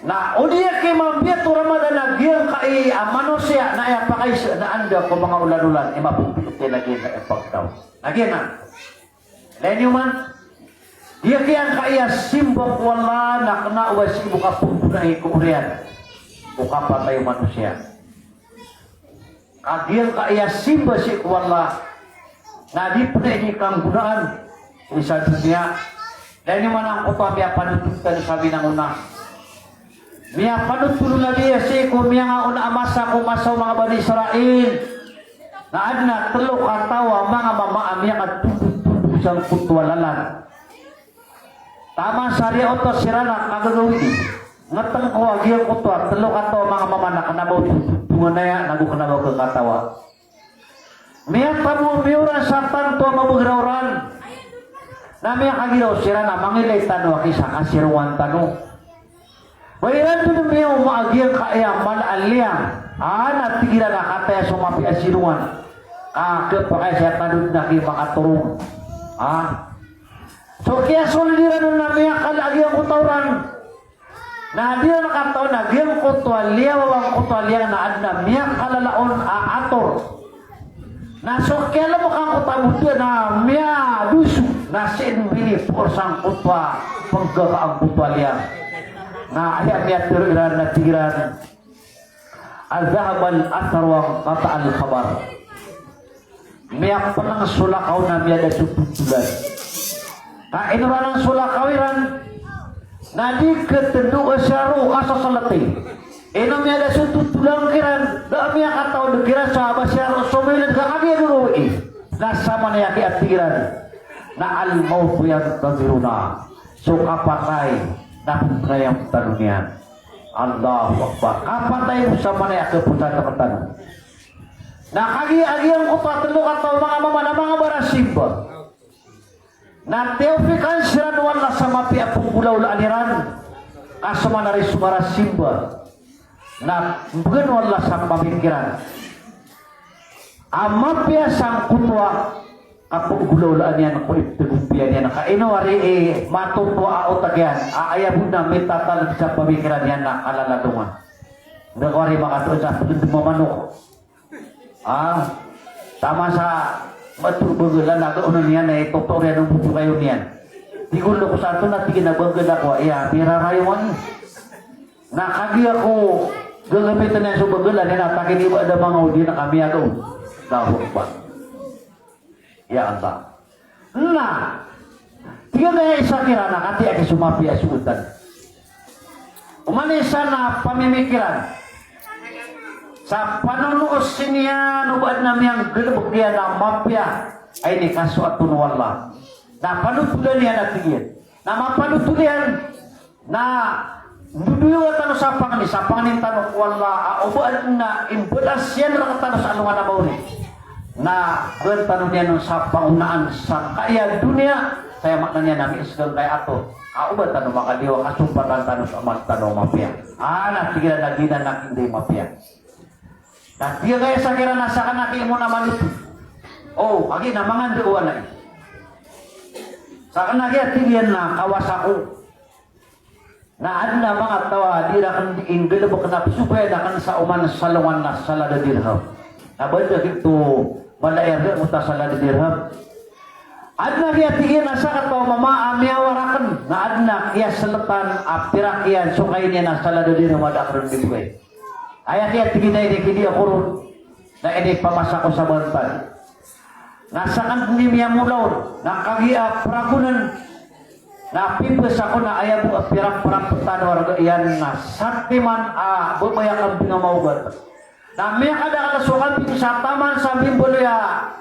na udiya kay mambiya to Ramadan na giyang kai manusia na ay pakay na anda ko mga ulan-ulan ay mapuputi lagi na ipagtaw. Lagi na. Lenyuman dia kaya kaya simbok wala nakna wa si buka pupunay ko riyan. Buka patay manusia. Kagiyang kaya simba si wala na di puna ini kang gunaan isa dunia. Lenyuman ang upamya panututan sabi ng una. Miya panutulo na diya si ko miya nga una amasa kumasaw mga Bani Israel na adna telo katawa mga mama miya nga tubig-tubig siyang putwalalan tama sari oto sirana kagagawin ngatang ko agiyang kutwa telo katawa mga mama na kanabaw tungan na yan nagukanabaw kang katawa miya pamumiyuran sa tanto mabugrauran na miya kagilaw sirana mangilay tanwa kisa kasirwan tanong bayan tu demi umagian kaya malaliang anak tigira na kataya sumapi asiruan kepakai saya tadut naki makaturung so kaya solidiran namanya kalagi ang kutauran na dia nakataon na giyang kutwa liya wawang kutwa liya na adna miyak kalalaon ator na so kaya mo kang kutabuti na miya dusu na sin bini porsang kutwa pagkakaang kutwa liya na ayat tiran na tiran al-zahab al-athar wa qata al-khabar miyak panang sulakaw na miya da sututulan na inuran ang sulakawiran na di ketendu asyaru kasasalati ino miya da sututulan kiran da miya kataw kiran sa abasyaru sumilid kakagya duruwi na sama na yaki at tiran na al-mawfu yang taziruna suka patay namun kayang tanunian Allahu Akbar kapan tayo sa manaya keputusan teman-teman na kagi-agi ang kuta telu atau mga mama na mga barasimba na teofikan siran wala sa mapi apong gulaw laaniran kasama na rin sumarasimba na bukan wala sa pamikiran amapya sang kutwa kapag gulaulaan yan ako itagumpiyan yan kainawari matumpo aot agyan aayabun na may tatalag sa pamikiran yan na kalaladungan nagwari makatuon sa pagdating mamanok tama sa matulbagulan na doon niyan na itotoo yan ang buto kayo niyan di gulo ko sa ito na tiginabagal ako mirarayawan nakagi ako gagamitan yan sa bagalan yan atakin iba ada mga udi na kami agaw dahok ba ya Allah. Nah, tiga kaya isa kira na kati aki sumapi asutan. Umanisa na pamimikiran. Sa panunuos niya, nubad namin ang gelubog niya na mapya, ay ni kaso at tunwala. Na panutulan niya natigil. Na mapanutulan na duduyo at ano sa panganin tanong wala, ubad na imbudas yan lang tanong sa anungan na mauli. Na tanong niya nung sa pangunaan sa kaya dunia, saya makna niya namin isgang kaya ato. Ubad tanong makaliwa, kasumpatan tanong sa amat tanong mapya. Natigilan na ginan na hindi mapya. Natigilan kaya sa kira nasa kanaki mo naman ito. Agi na mga duwan na sa kanaki at tigyan na kawasako. Na adna mga tawa, di na kan inggil mo kanap supaya na kan sa uman salungan na salada dirham. Nabanda dito, malayer mo ta salada dirham. Adna kaya tigyan na sa kataw mama amiyawarakan na adna kaya salatan apirak yan sukay niya na salada dirham ada akron dibugay. Ayat kaya tigyan na ini ako ron na ini pamasa ko sa bantan. Nasa kan niya mulaw, nakagia pragunan, na pipes ako na ayaw mo pirang-pirang putan warga iyan na saktiman bumayak ang pinamaugat. Na may kadakasukan sa taman sa bimbolo ya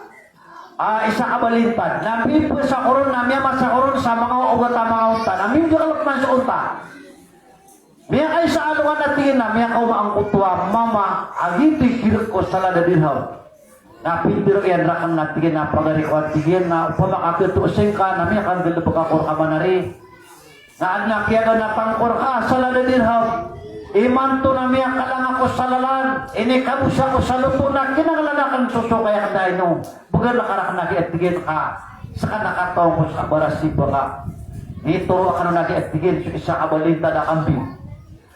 isa kabalintad. Na pipes ako ron na may masakoron sa mga ugat ang mga unta. Na may kalap man sa unta. May kayo sa alungan natin na may kaumaang kutwa mama agiti kirik ko sa ladadinhaw. Na pinbiro yan rakang natigin na pagarikuan tigin na upamakakituusing ka na may kang galapagakor ka manari na agnakiyaga na tangkor ka sa ladadinhaw imanto na may kalang ako sa lalan inikabusa ko sa lupo na kinangalanakan suso kaya ka no bugan na karak nakiatigin ka sa kanakatong ko sa barasiba ka nito ka na nakiatigin sa isa kabalinta na kambing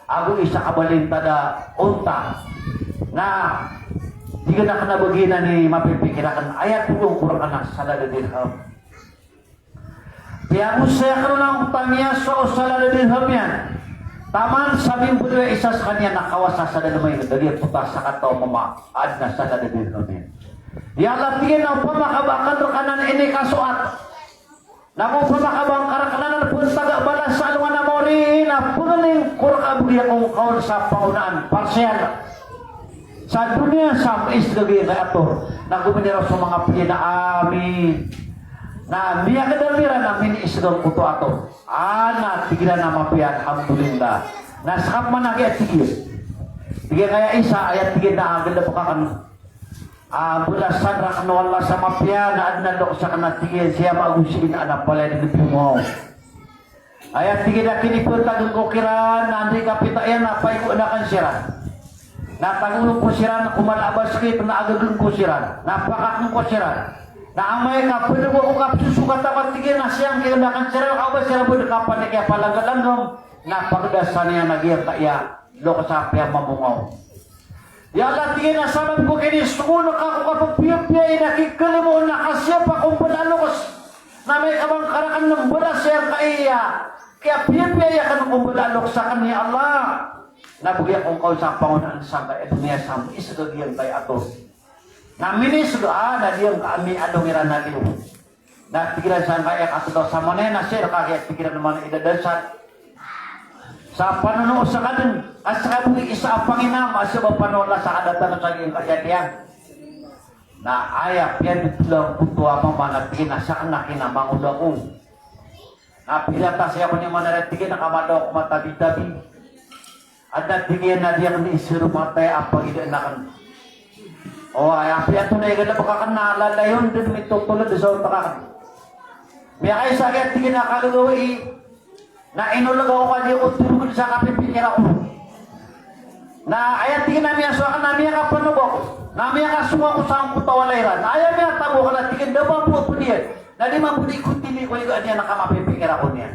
ako isa kabalinta na unta na di ka na kanabagina ni mapipikirakan ayat yung Quran na salada dirham. Kaya mo saya ka ng tamiya so salada dirham yan. Taman sabihin po nila isa sa kanya nakawasa sa dalamay na dali putas sa kataw mamaad na salada dirham yan. Di alatigin ang pamakabakan rakanan ini kasuat. Naku pamakabang karakanan pun taga balas sa alungan na mori na punaling kurakabuliya kong kaon sa paunaan. Parsiyan. Sa dunia sa isgagi na ato na guminiraw sa mga piya na amin na niya kadalira namin isgang kuto ato na tigilan na mapiyan alhamdulillah na sakap man nagi at tigil tigil kaya isa ayat tigil na agad na pakakan bulasan rakan wala sa mapiyan na adnalok sa kanatigil siya magusin anak pala ni mo ayat tigil na kinipunta ko kiran na hindi kapita yan na pay ko na kansiran natangulong ko siran, kumalabas kit na agagong ko siran, napakakong ko siran. Na amay ka, pwede mo kung kapsusukat dapat tigil na siyang kayo na kansiran, ako ba siya pwede kapan na kaya palanggalanggong, napagdasan niya nagyan kaya, loko sa piya mamungaw. Yala tigil na saman ko kinis, sumunok ako kapagpiyapiyay, nakikali mo na kasya pa kung panalokos, na may kabang karakan ng bulas siyang kaya piyapiyay ka ng panalok sa kanya Allah. Nabugyan kong kau sa pangunan sa dunia sa isagagyan kay ato. Naminis na diyang kami adongiran na liyo. Natigilan sa kaya ato daw sa manena sir kaya tigilan naman idadasan. Sa panuno sa kadin at sa kabuhi isa ang Panginam asa ba panola sa kadatan sa iyong kayatiyan. Na ayap yan itulang kutuwa mamanatigin na sa kanakina mangulang ko. Napilata siya ko niya manaratigin na kamadaw kumatabi-tabi. At natigyan na diyang isiro matay ang pag-idanakan. Ay api ato na igala baka kanala yun din may tutulad sa utakakan. May kayo sa akin tigyan na kaluluwi na inulag ako kanyo o turugod sa kapipikira ko. Na ayat tigyan namin aso akan namin ang kapanubok. Namin ang kasuwa ko sa ang kutawalairan. Ayaw niya tabo ka na tigyan daw ang buo po niya. Na di mabuli ko tili ko yung niya nakamapipikira ko niya.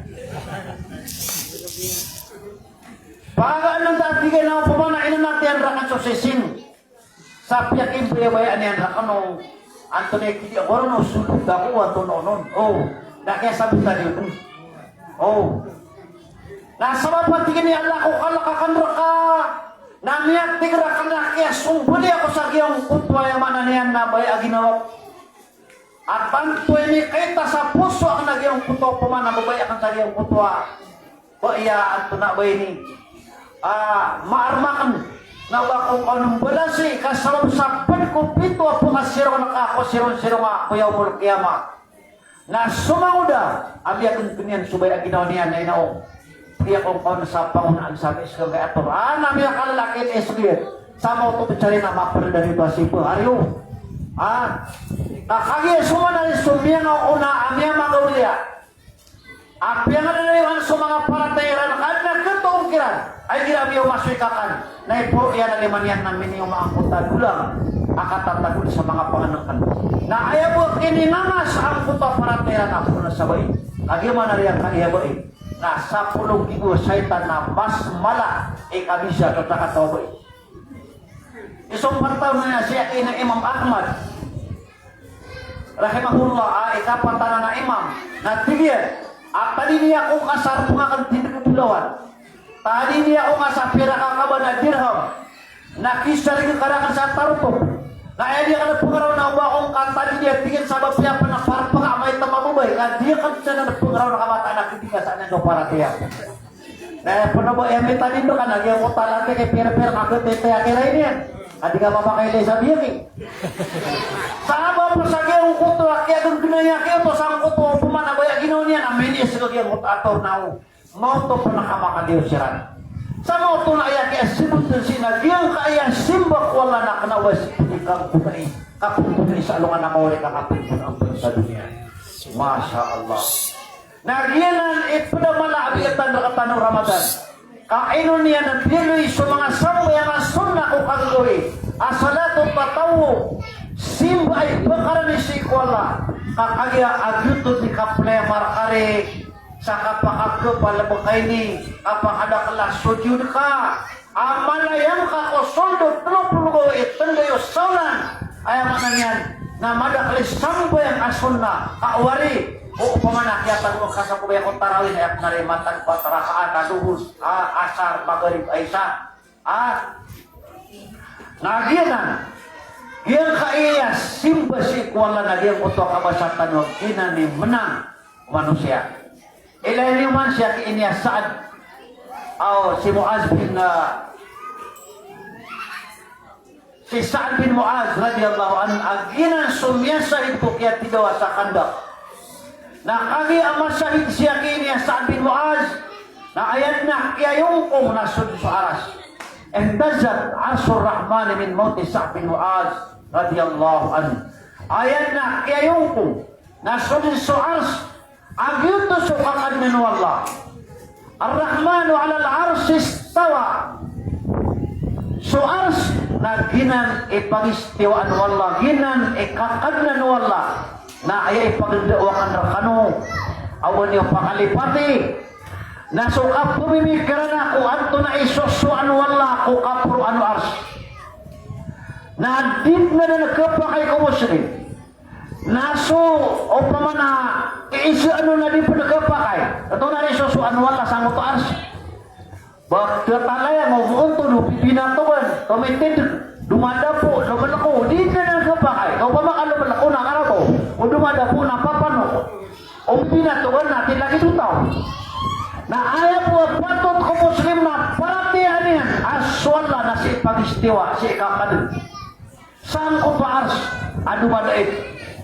Pagaan ng dati kayo na pumanain natin rakan sa sesin. Sa piyak imbre bayaan yan rakan o Anthony Kili ako no sulog ako ato noon. Na kaya sabi tayo. Nasa mapatigin ni Allah ko kalakakan raka. Namiyak tigra ka na kaya sumbuli ako sa giyong kutwa yung mananiyan na bayag ginawak. At bantuin ni kita sa puso ang nagyong kutwa pumana babayakan sa giyong kutwa. Baya at tunabay ni maarmakan na bakong anong balasi kasawang sapan ko pito po kasiro na ako siro-siro nga kuyaw mo kiyama na sumanguda abi akong kunyan subay ang ginawa niya na inaong kaya kung kung sa pangunaan sabi sa kay ato nami ang kalalaki ni Esliet sama ko picari na mapal dari basipo ariyo kakagi semua dari sumia nga una amia magaulia api yang ada dari ang mga paratairan kada ketungkiran ay girabi yung maswikakan na ipo yan ang limanyan namin yung mga kuta gulang akatatagod sa mga panganakan na ayaw kininangas ang kuta paratairan ako na sabay kagiman na riyan kanihabay na sa pulong gibo syaitan na mas mala kabisa at nakataway isang pantaw na niya siya ina Imam Ahmad rahimahullah ikapatana na imam na tigyan at tadi niya kung kasar pungakan tinagpulawan tadi niya kung asa pira kakaban na dirham na kisar yung karangan sa tarutok na dia kada pengaraw na uba kung tadi dia tingin sa bapya pa na parang pangamay tamamubay ka dia kan siya na pengaraw na kamata na kitika sa nyo para tiya na punabo emi tadi itu kan lagi yung utalante kay pira-pira kakit ya kira ini adi ka mapakailay sa biyaki sama po sa kaya kuto kaya doon ginaya kaya to sa kuto pumana baya ginaw niya amin yes ko kaya kuto ator na mau to pa nakamakaliw siran sama to na kaya kaya sinutin sina kaya kaya simbak wala na kanawas ikang kutai kapag kutai sa alungan na mawari kakapag sa dunia Masya Allah nagyanan ipadamala abiyatan rakatanong Ramadan kainon niya ng piloy sa mga sambay ang sunnah ko kagawin asalatong patawo simba ay bakarani si kuala kakagya agyuto di kaplaya markari sa kapakagyo palabakay ni kapakada kalasod ka amalayang ka ko soldo tulog itandayo saulan ay mga yan na madakali sambay ang asunna kaawari o pamanakyatan mo kasakubay akong tarawin ay narimatan patrakaan kaduhus asar magarib ay sa nagyanan yang kaya simba si kuala na yang untuk kabasatan wag kinani menang manusia ilahin yung man siya kiinya Sa'ad si Muaz bin si Sa'ad bin Muaz radiyallahu anhu aginan sumyasa ito kaya tidawa sa kandak na kagi ang masahid siya kini Sa'ad bin Muaz na ayan na kaya yung kong nasud sa aras اهتزت عرش الرحمن من موت سعد بن معاذ رضي الله عنه ayan na kaya yung kong nasud sa aras agyuto sukakan min wallah Ar-Rahmanu ala al-arsh istawa suars na ginan ipangistiwaan wallah ginan ikakadnan wallah na ay ipagdawakan rakano awan yung pakalipati na sukap pumimikiran ako anto na isusuan wala ko kapro ano ars na dit na nagkapakay ko muslim naso o pamana iisi ano na di pa nagkapakay ito na isusuan wala sa nguto ars bakit talaya mo unto pinatuan tumitid dumadapo lumalako di na nagkapakay kau pa makalumalako na karabo o dumadapo na papano o pinatuan natin lagi tutaw na ayaw po patot ko muslim na paratihan yan aswala na si pagistiwa si kakadun saan ko pa ars adu madait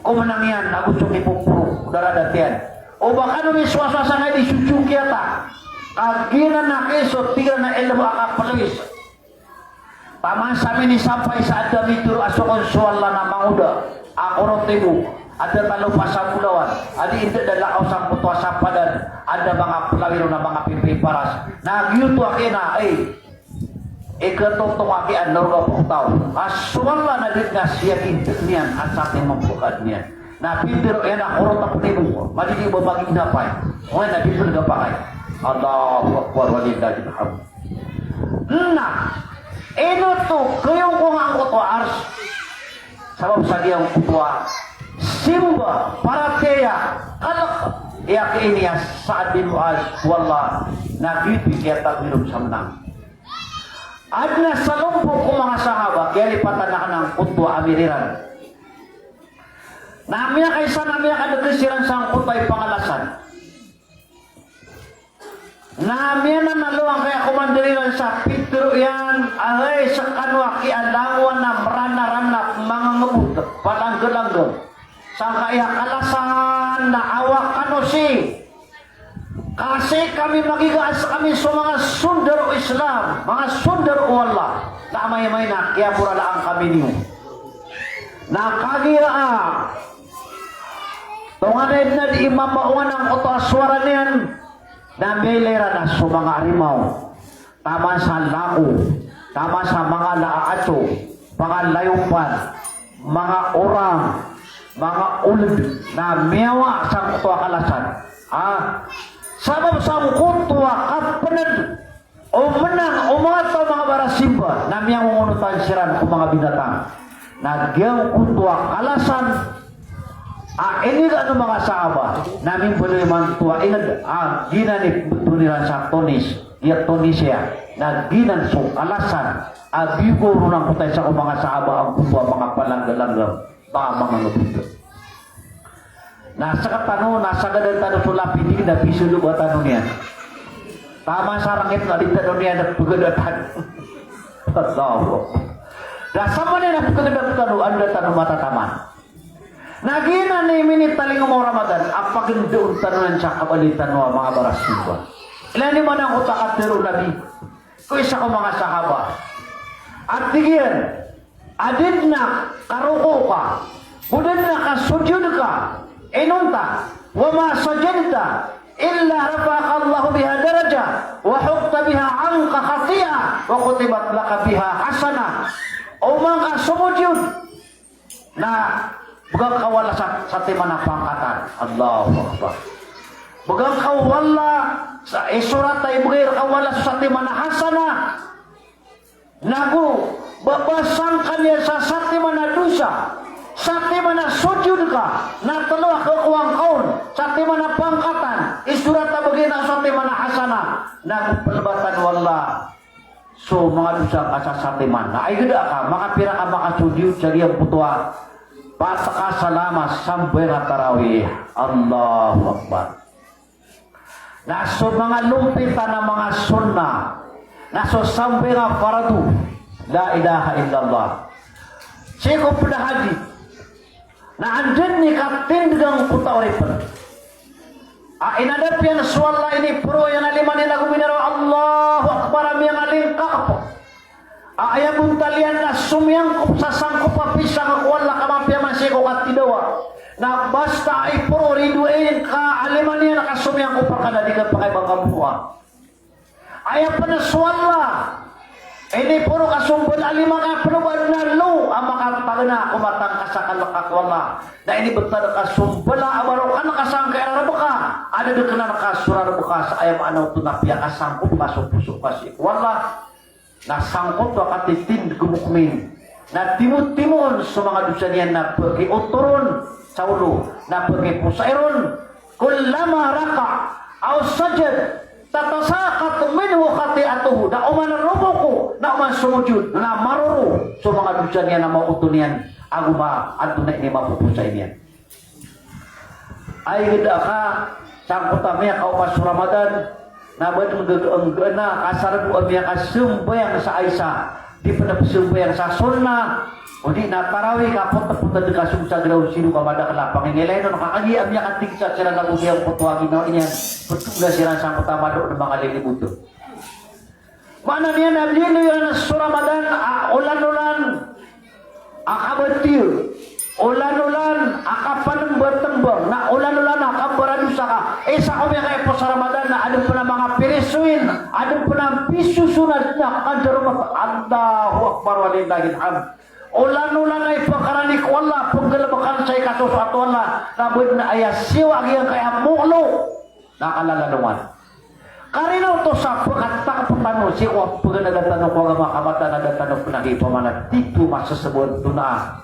kumanang yan nagutsok ipupuro daradatian o baka nung iswasa sa nga di susyuki ata kagina na keso tira na ilmu akapalawis taman sa amin isampay sa adami turo asokon swala na manguda ako rotibu ada talo pasapulawan, ada inte dalakaw sa putwa sa padan, ada mga pelawiro na mga pipiparas. Nagyuto akina ikatotong akian norga putaw. Aswala na din nga siya kintit niyan at sa ating mampukad niyan. Na pintiro yan na korot ako nimo, magiging babaging napay. Ngayon na pintiro na pakay. Allahu Akbar walillahil hamd. Na, ino to, kayong kung ang kutwa ars. Sabab sa giyang kutwa, simba parateya kalak iya keiniya Sa'ad bin Muaz wallah nagipi kaya tagminom sa menang adna sa lumpok ko mga sahaba kaya lipatan na ka ng kutwa amiriran namya kaysa namya ka nagkisiran sa kutwa'y pangalasan namya na naluang kaya kumandiriran sa Petro yan ahay sa kanwa kialawan na marana-ranak mga ngebut palang-gelanggeng sangka iya kalasan na awak kanosi kasi kami magigaas kami sa mga sundar o Islam, mga sundar o Allah na may na kaya puralaan kami niyo nakagira tunganay na di imabaungan ang oto aswara niyan na melera na sa mga arimaw tama sa lao, tama sa mga laatso, mga layupan, mga orang, mga ulid na miyawa sa kutuwa kalasan. Sabab sa kutuwa kapanad o menang o mga tao mga barasimba na miyang ungunutan siran o mga binatang. Nagyang kutuwa kalasan ini ka ng mga sahabat namin pwede man tuwa ginanip buniran sa Tunis Tunisia na ginanso alasan abiguro ng kutay sa mga sahabat ang kutuwa mga palanggalanggam mga nubito nasa katano nasa gadang tanong sulapi hindi na bisulo ba tanong niya tama sa rangit na di tanong niya nagpagadatan nasa man niya nagpagadatan tanong anda tanong matataman nagina ni minit taling mo Ramadan apagin doon tanunan siya kabalitan mo mga barasimba ilan ni man ang utak at tiro nabi ko isa ko mga sahaba at tigyan adid na karuko ka budad na kasujud ka inunta wa ma sajadta illa rafaka Allah biha daraja wa hukta biha anka khati'a wa kutibat laka biha hasana o mga sumujud na bugang kawala sa timana pangkatan Allahu Akbar bugang kawala sa isurat ay bugay kawala sa timana hasana nagu babasang kanya sa timana dosa sa timana sujud ka na tuluwa ka uwang kaon sa timana pangkatan isurat ay bugay na sa timana hasana nagu pelbatan wala so mga dosa ka sa timana ay gada ka makapira ka makasujud sa iyang putua pataka salama sampai tarawih Allahu Akbar naso mga lumpitan ng mga sunnah naso sampai nga faradu la ilaha illallah siko pada hadith na andin ni katindigang kutauripan inadap yan suwala ini pro yan alima nila guminaro Allahu Akbar amiyang alingkak po ayam buntalian na sumyang sa sangko papisang wala kamapya masiko katidawa na basta ay puro riduin ka aliman niya nakasumyang ko pakada di ka pakay bang kabuha ayam panaswala ini puro kasumbol alima ka panubad na lo ang makapagana kumatang kasakal kakwala na ini betul kasumbala abaro ka nakasangka erarabo ka ada dekana nakasurar buka sa ayam anaw tunapya kasangko masuk pusuk kasi wala nasangkot wa katitin gumukmin na timut-timon sa mga dosa niya na pergi uturun sa ulo na pergi pusairon kullama raka aw sajad tatasakat minhu khati'atuhu na umanarubok ko na uman sumujud na maruro sa mga dosa niya na mautun niyan aguma adto na ini mapupusay niyan ay gida ka sangkot amya ka umas Ramadan na ba't magagana kasarap mo amya kasumbayang sa Aisa di pa napasumbayang sa Sunna o di na parawi ka punta-punta di kasumsa galaw sino ka mada kalapang ingilay no nakakagi amya katigsa sila na umiyang putuwagin na inyan pagtula sila sa kutamado ng mga lilibuto mana niya na lino yun sa Ramadan ulan-ulan akabatir ulan-ulan akapanang bertembang na ulan-ulan akabaradusa ka isa kami kayo po sa Ramadan na adong pa na mga pirisuin adong pa na pisusunod na kandarumat Allahu Akbar walillahil hamd ulan-ulan ay pagkaranik wala paggalabakan sa ikasos at wala nabud na ayasiwa ang kaya muklo nakalalaluan karinaw to sa pagkatak patano si wap pagkanagantanong ko ang mga kamata nagatanong pinagipamanat dito masasabot ito na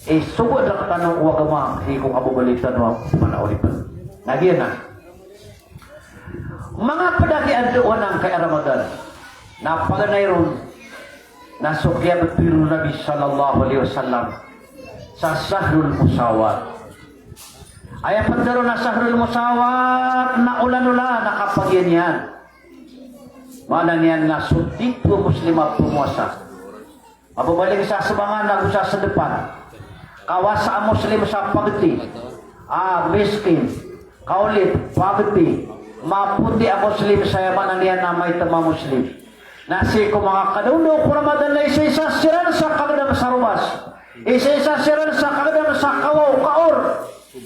subod na katanong huwag ama kung abubalitan mo manaulipan nagyan na mga padakian doon ang kay Ramadan na paganay ron na sukya betiru Nabi sallallahu alaihi wasallam sa Sahrul Musawat ay pagdaro na Sahrul Musawat na ulan-ulan nakapagyan yan mana niyan na sutik po muslimah pumuasa Mababaling sa subangan na usa sa depan. Kawasa ang Muslim sa pagti. Miskin. Kaulit, pagti. Maputi ang Muslim sa yaman niya na may tama Muslim. Nasi ko mga kadundo ko Ramadan na isa-isa siran sa kagadang sarwas. Isa-isa siran sa kagadang sa kawaw, kaor.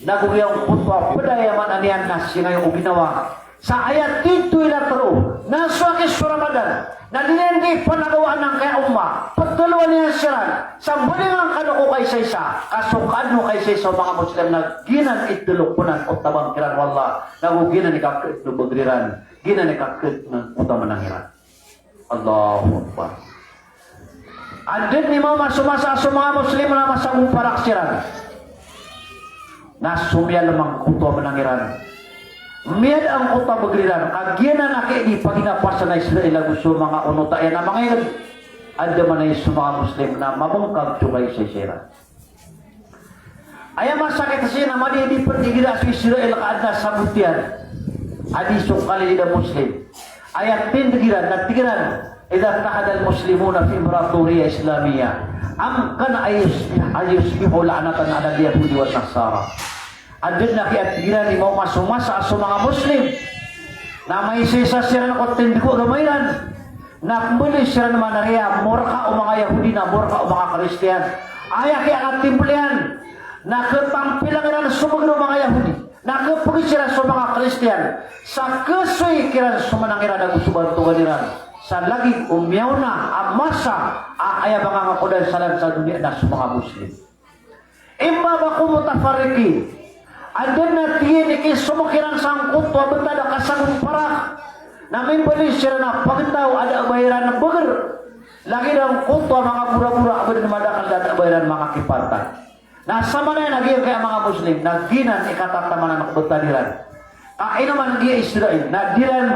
Nagugiyang putwa, padayaman aniyan na siya ngayong ginawa. Sa ayat dito ilataro, nasa kis Ramadan, na dinindi panagawa ng kaya umma, pagdalawa niya siran, sa muling ang kanuko kay Saysa, kasukad mo kay Saysa mga Muslim na ginan itulukpunan o tabang kiran wallah, naguginan ikakit ng bagriran, ginan ikakit ng utaman ng hiran. Allahu Akbar. Andin ni mo masumasa sa mga Muslim na masagong paraksiran. Nasumya lamang kuto menangiran. Miad ang kuta bagriran. Kagianan aki di paginapasa na Israel gusto mga unuta yan na mga yan. Ada man ay mga Muslim na mamungkag cukay sa Israel. Ayaw masakit kasi na mali di pertigira sa Israel kaadna sa butian. Adi sukali di Muslim. Ayat tindigiran na tigiran. Idha tahadal muslimuna fi imperatoria Islamiyah. Am kana ayus bihula anatan ala Yahudi wa Nasara. Adun na kiatigiran ni mau masumasa sa mga Muslim. Na may sisa sila na kontindi ko gamayran. Na kumbuli sila naman na riya. Murka o mga Yahudi na murka o mga Kristiyan. Ayaw kaya katimplihan. Na ketampilang iran sumag ng mga Yahudi. Na kepagin sila sa mga Kristiyan. Sa kesoy kiran sumanangiran na gusto bantuan iran. Sa lagi umyaw na amasa ayaw mga ngakudan salan sa dunia na sa mga Muslim. Imba ba kumutafariki? Andun na tiyinik sumukiran sa angkutwa benda na kasagung parak. Namin bali sila na pagtaw ada bayaran ng bagar. Lagi ng kutwa mga bura-bura abad na madakal ada bayaran mga kipatan. Nah sama na naging kaya mga Muslim naginan ikatatamanan ng kabutaniran. Kain naman dia Israel nadiran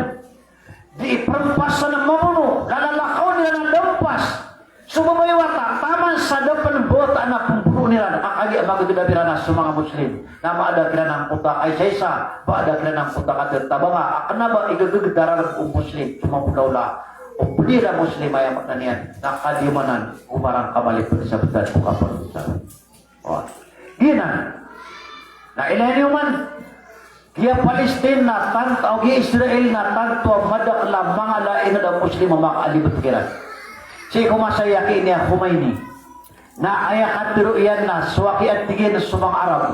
di permpasan ng mamuno lalakaw nila ng dampas. Sumabaywata taman sa depan bota na pembunuh nila akali magagadabiran sa mga Muslim na maada kira ng puta ay Saysa maada kira ng puta kader tabanga akana ba igagagdaran ng Muslim sumapudaw o pulira Muslim ay maknanian nakadimanan umarang kabalik sa betan o kapalusan. Gina na ilahin man dia Palestina tanto dia Israel na tanto madakla mga lain na Muslim makaalibot kiran. Si kumasayaki niya Khomeini na ayakat pero iyan na suwaki at tigin sa mga Arab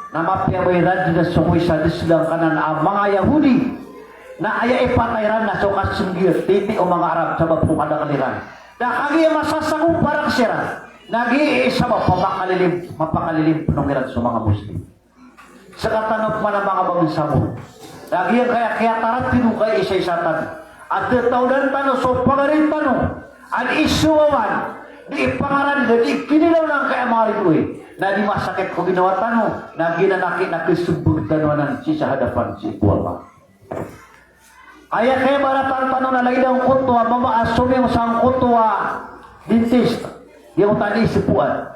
na mapiyabay radyo na sungoy sa dislang kanan ang mga Yahudi na aya ipatayran na sukas singgir titi o mga Arab sa bapong kadakaliran na kagi masasagong parang sira nag-iisa ba mapakalilim penungiran sa mga Muslim sa katanop man ang mga bangsamo lagi yung kaya tarat pinukay isa-isatan at tawdan tanong so pagarin tanong ang isuwawan, di pangaran, di kinilaw lang kaya mga riguy, na di masakit ko ginawa tanong, na ginanaki na kisubog tanwanan si sa hadapan si Allah. Kaya kaya baratan tanong na lagi daw kutwa, mamaasumi mo sa kutwa, dentist, di mo tali sipuan.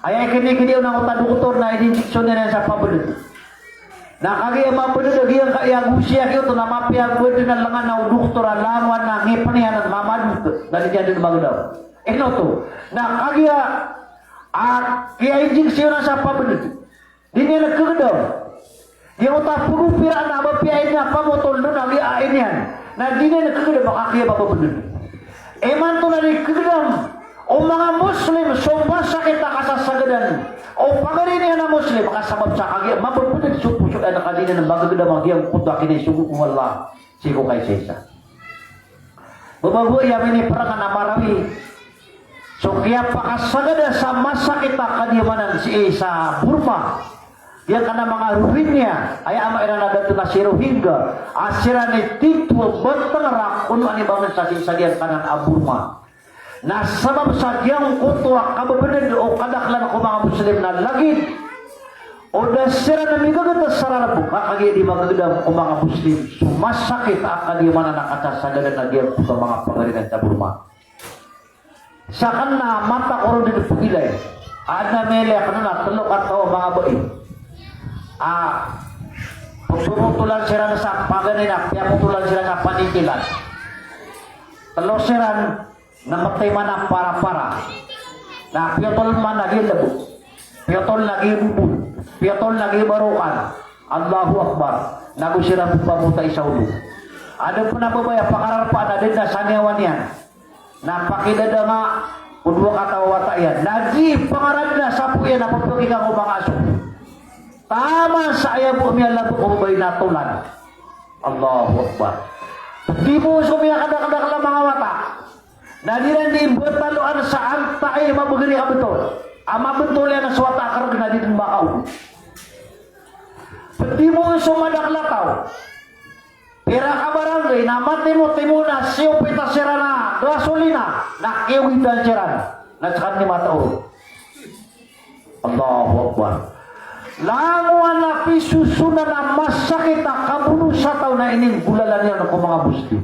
Ay kini-kiniw na kutwa doktor na idindiksyon nila sa pabulod. Nakagaya mapulod ang kaya gusya kito na mapiyag pwede na langan na doktor alaman na ngipanihan at mamadot dali dyan din magdaw. Ino to, nakagaya kaya injeksyon na sa pabulod. Di niya nagkagadaw. Yung tapurupira na mapiyain niya pamutol nun ang iain yan. Na di niya nagkagadaw makakaya mapabulod. Eman to na nagkagadaw. O mga Muslim, sumbasa kita kasasagadan. O pagarin niya na Muslim, kasabab sa kagaya, mabubunin supuso ay nakadina ng bagagada mga diyang kuta kinisugo kung wala, sigo kay Sesa. Babago yamin ni perang na marami. So kaya pakasagada sa masa kita kadiamanan si sa Burma. Dia kana mga Rohingya, ay ama irana datu na si Rohingya. Asira ni titwa bertengrak kuno ani bangun sa sagian kanan Burma. Na sabab sa diyang kutwa kababanan o kadaklan ko mga Muslim na lagid o dasira na migagata sa rarabok kakagi di magagandang ko mga Muslim sumasakit ang kadimanan na katasagalan na diyang kutwa mga pagarinan sa Burma sa kanna mata ko rin dito pagilay na mele ako na tulok at tao mga bae pagsunutulan sila na sa paganin piyamutulan sila sa panitilan talosiran namatay man ang para-para Na piyotol man lagi labot. Piyotol lagi bubul. Piyotol lagi barukan. Allahu Akbar. Nagusirang pamuta isaulo. Ada pun na babaya pakararpaan na din na sanyawan yan. Napakidada nga udwa katawata yan. Lagi pangarad na sa po yan na pagpagkikang umangaso. Tama sa ayaw po umiyalang po kumabay na tulan. Allahu Akbar. Di mo sumiya kadakadakala mga mata. Nadiran di bertaluan sa antay mabagari ka betul. Ama betul yan na suwata karag na ditong bakaw. Di mo sumadaklataw. Pira ka barangay na matimo-timo na siyo pita sirana gasolina na kiwidan siran na tsakan ni matao. Allahu Akbar. Languan na pisusuna na masakit na kabuno sa tao na ining bulalan yan ako mga busti.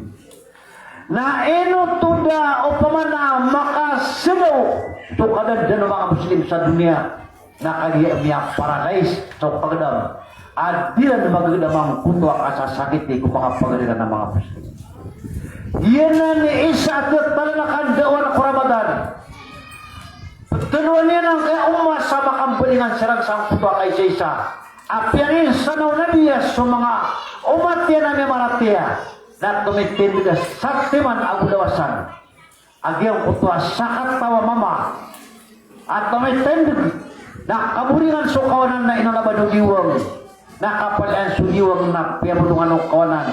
Na ino tuda o pamana makasilaw to kadad dyan mga muslim sa dunia na kagiyamiyak paradise sa pagdam. At di lang magagandamang kutwa kasasakit kung mga pagaliran ng mga muslim. Yan na ni isa at talalakan dawan ako Ramadan. Tunuan niya ng kaya umas sa makambalingan sirang sang kutwa kay isa. Apiyanin sa naunabiyas sa mga umat yan na may maratiya na tumitindigas sa timan agulawasan. Agyang kutwa sakat tawa mama at tumitindig na kaburingan sa kawanan na inalaban ng giwang. Nakapalaan sudiwang na piyabulungan ng kawanan.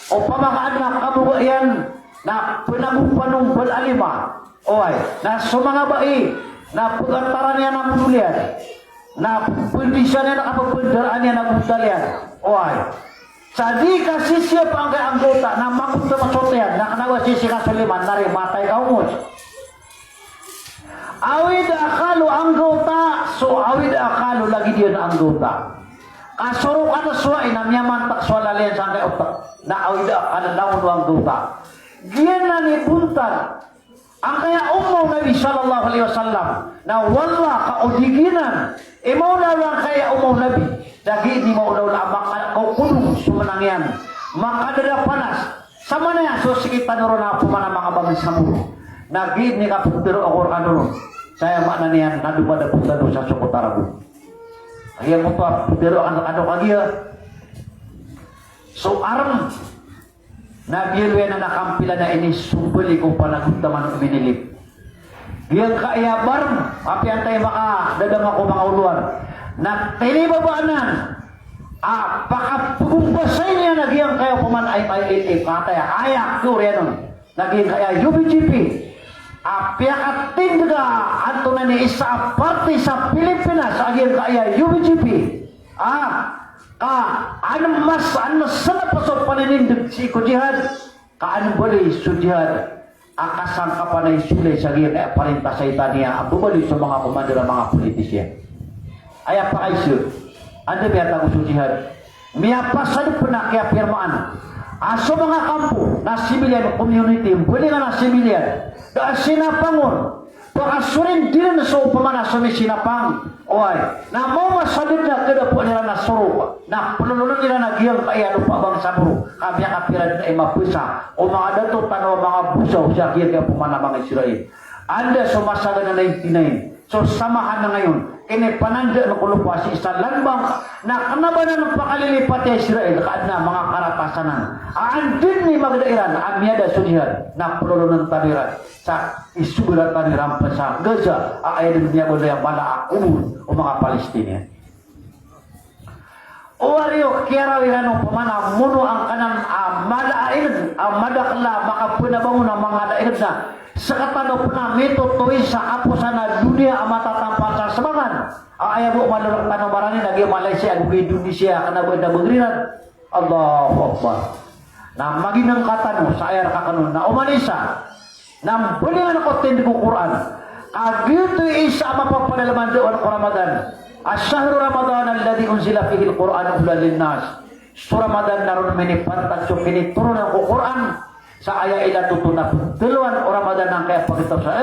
O pamakaan na kabubayan na pinagupan ng balalima. Oy, na sumangabai na pugantaran niya ng bulian. Na pundisya niya nakapagpundaraan niya ng budalian. Oy, sa di kasi siya pa ang anggota na makunta masotayan na kanawa si Kasuliman na rin matay kaumos. Awid akalo anggota, so awid akalo lagi dia na anggota. Kasuro ka na suwain na miyamantak suwalalian sa kay utak na awida ka na laon ang duta. Giyan na ni buntan. Ang kaya umaw Nabi sallallahu alaihi wasallam na wala kaudiginan. Imaw na lang kaya umaw Nabi. Dagi di mo daw na makakulong sumanang yan. Makadada panas. Sama na yan. So sige tanuro na pumana mga bangis sa muro. Nagid ni kaputiro ako kanuro. Saya makna niyan nadubada putado sa Sukotarabu. Ayan mo pa, pero ano kagiya. So aram na biyelwe na nakampila na ini sumbali kung panaguntaman ng minilip. Giyang kaya barm, apian tayo makadadama ko mga uluan. Na tinibabaanan, pakapugubasay niya na giyang kaya kuman ay kataya. Ayak, kuri nun. Naging kaya UBGP. Piyakating nga anto na ni isa parte sa Pilipinas aging kaya UBGP ano sana pa sa paninindig si Kujihad ano bali sujihad akasang kapanay sulay sa giyang kaya parinta sa itaniya ang bubali sa mga komando ng mga politisyan ay pa kayo ano biya tago sujihad miyapasad po na kaya pirmaan aso mga kampo na civilian community buli nga na civilian doon sinapangon pakasurin din na sa upamana sa may sinapang oy na mo masalid na kada po nila na suro na pululunan nila na giyang kaya lupa bang saburo kami ang kapiran na imapusa o mga dato tanaw mga busaw siya giyang kaya pumana mga Israel anda sumasaga na 99 so samahan na ngayon ini pananda ng kulupa si isa lanbang na kanabanan ng pakalilipat ni Israel kaad na mga karatasanan andin ni magdairan amyada sudihan na pululunan taniran sa isugulan taniran pa sa Gaza ayaw niya mo na yung bala akul o mga Palestinian o ariyo kaya rin anong pamana muno ang kanang malain madakla makapunabangon ng mga daig na sa katano na mito tuwi sa kapusan na dunia ang matatampa sa sabangan. Ayaw mo malulok tanong marani naging Malaysia ang Indonesia kanabuhin na magrinan. Allahu Akbar. Na maginang katano sa ayar kakanon na umanisa na bulingan ako tindi ko Quran. Agito isa mapapadalaman doon ko Ramadan. Asyahru Ramadan alladhi unzila fihi al-Quran hudan linnas. Sa Ramadan naroon minipantag so kiniturunan ko Quran. Sa aya ila tutuna tuluan o Ramadan ang kaya pagkitaw sa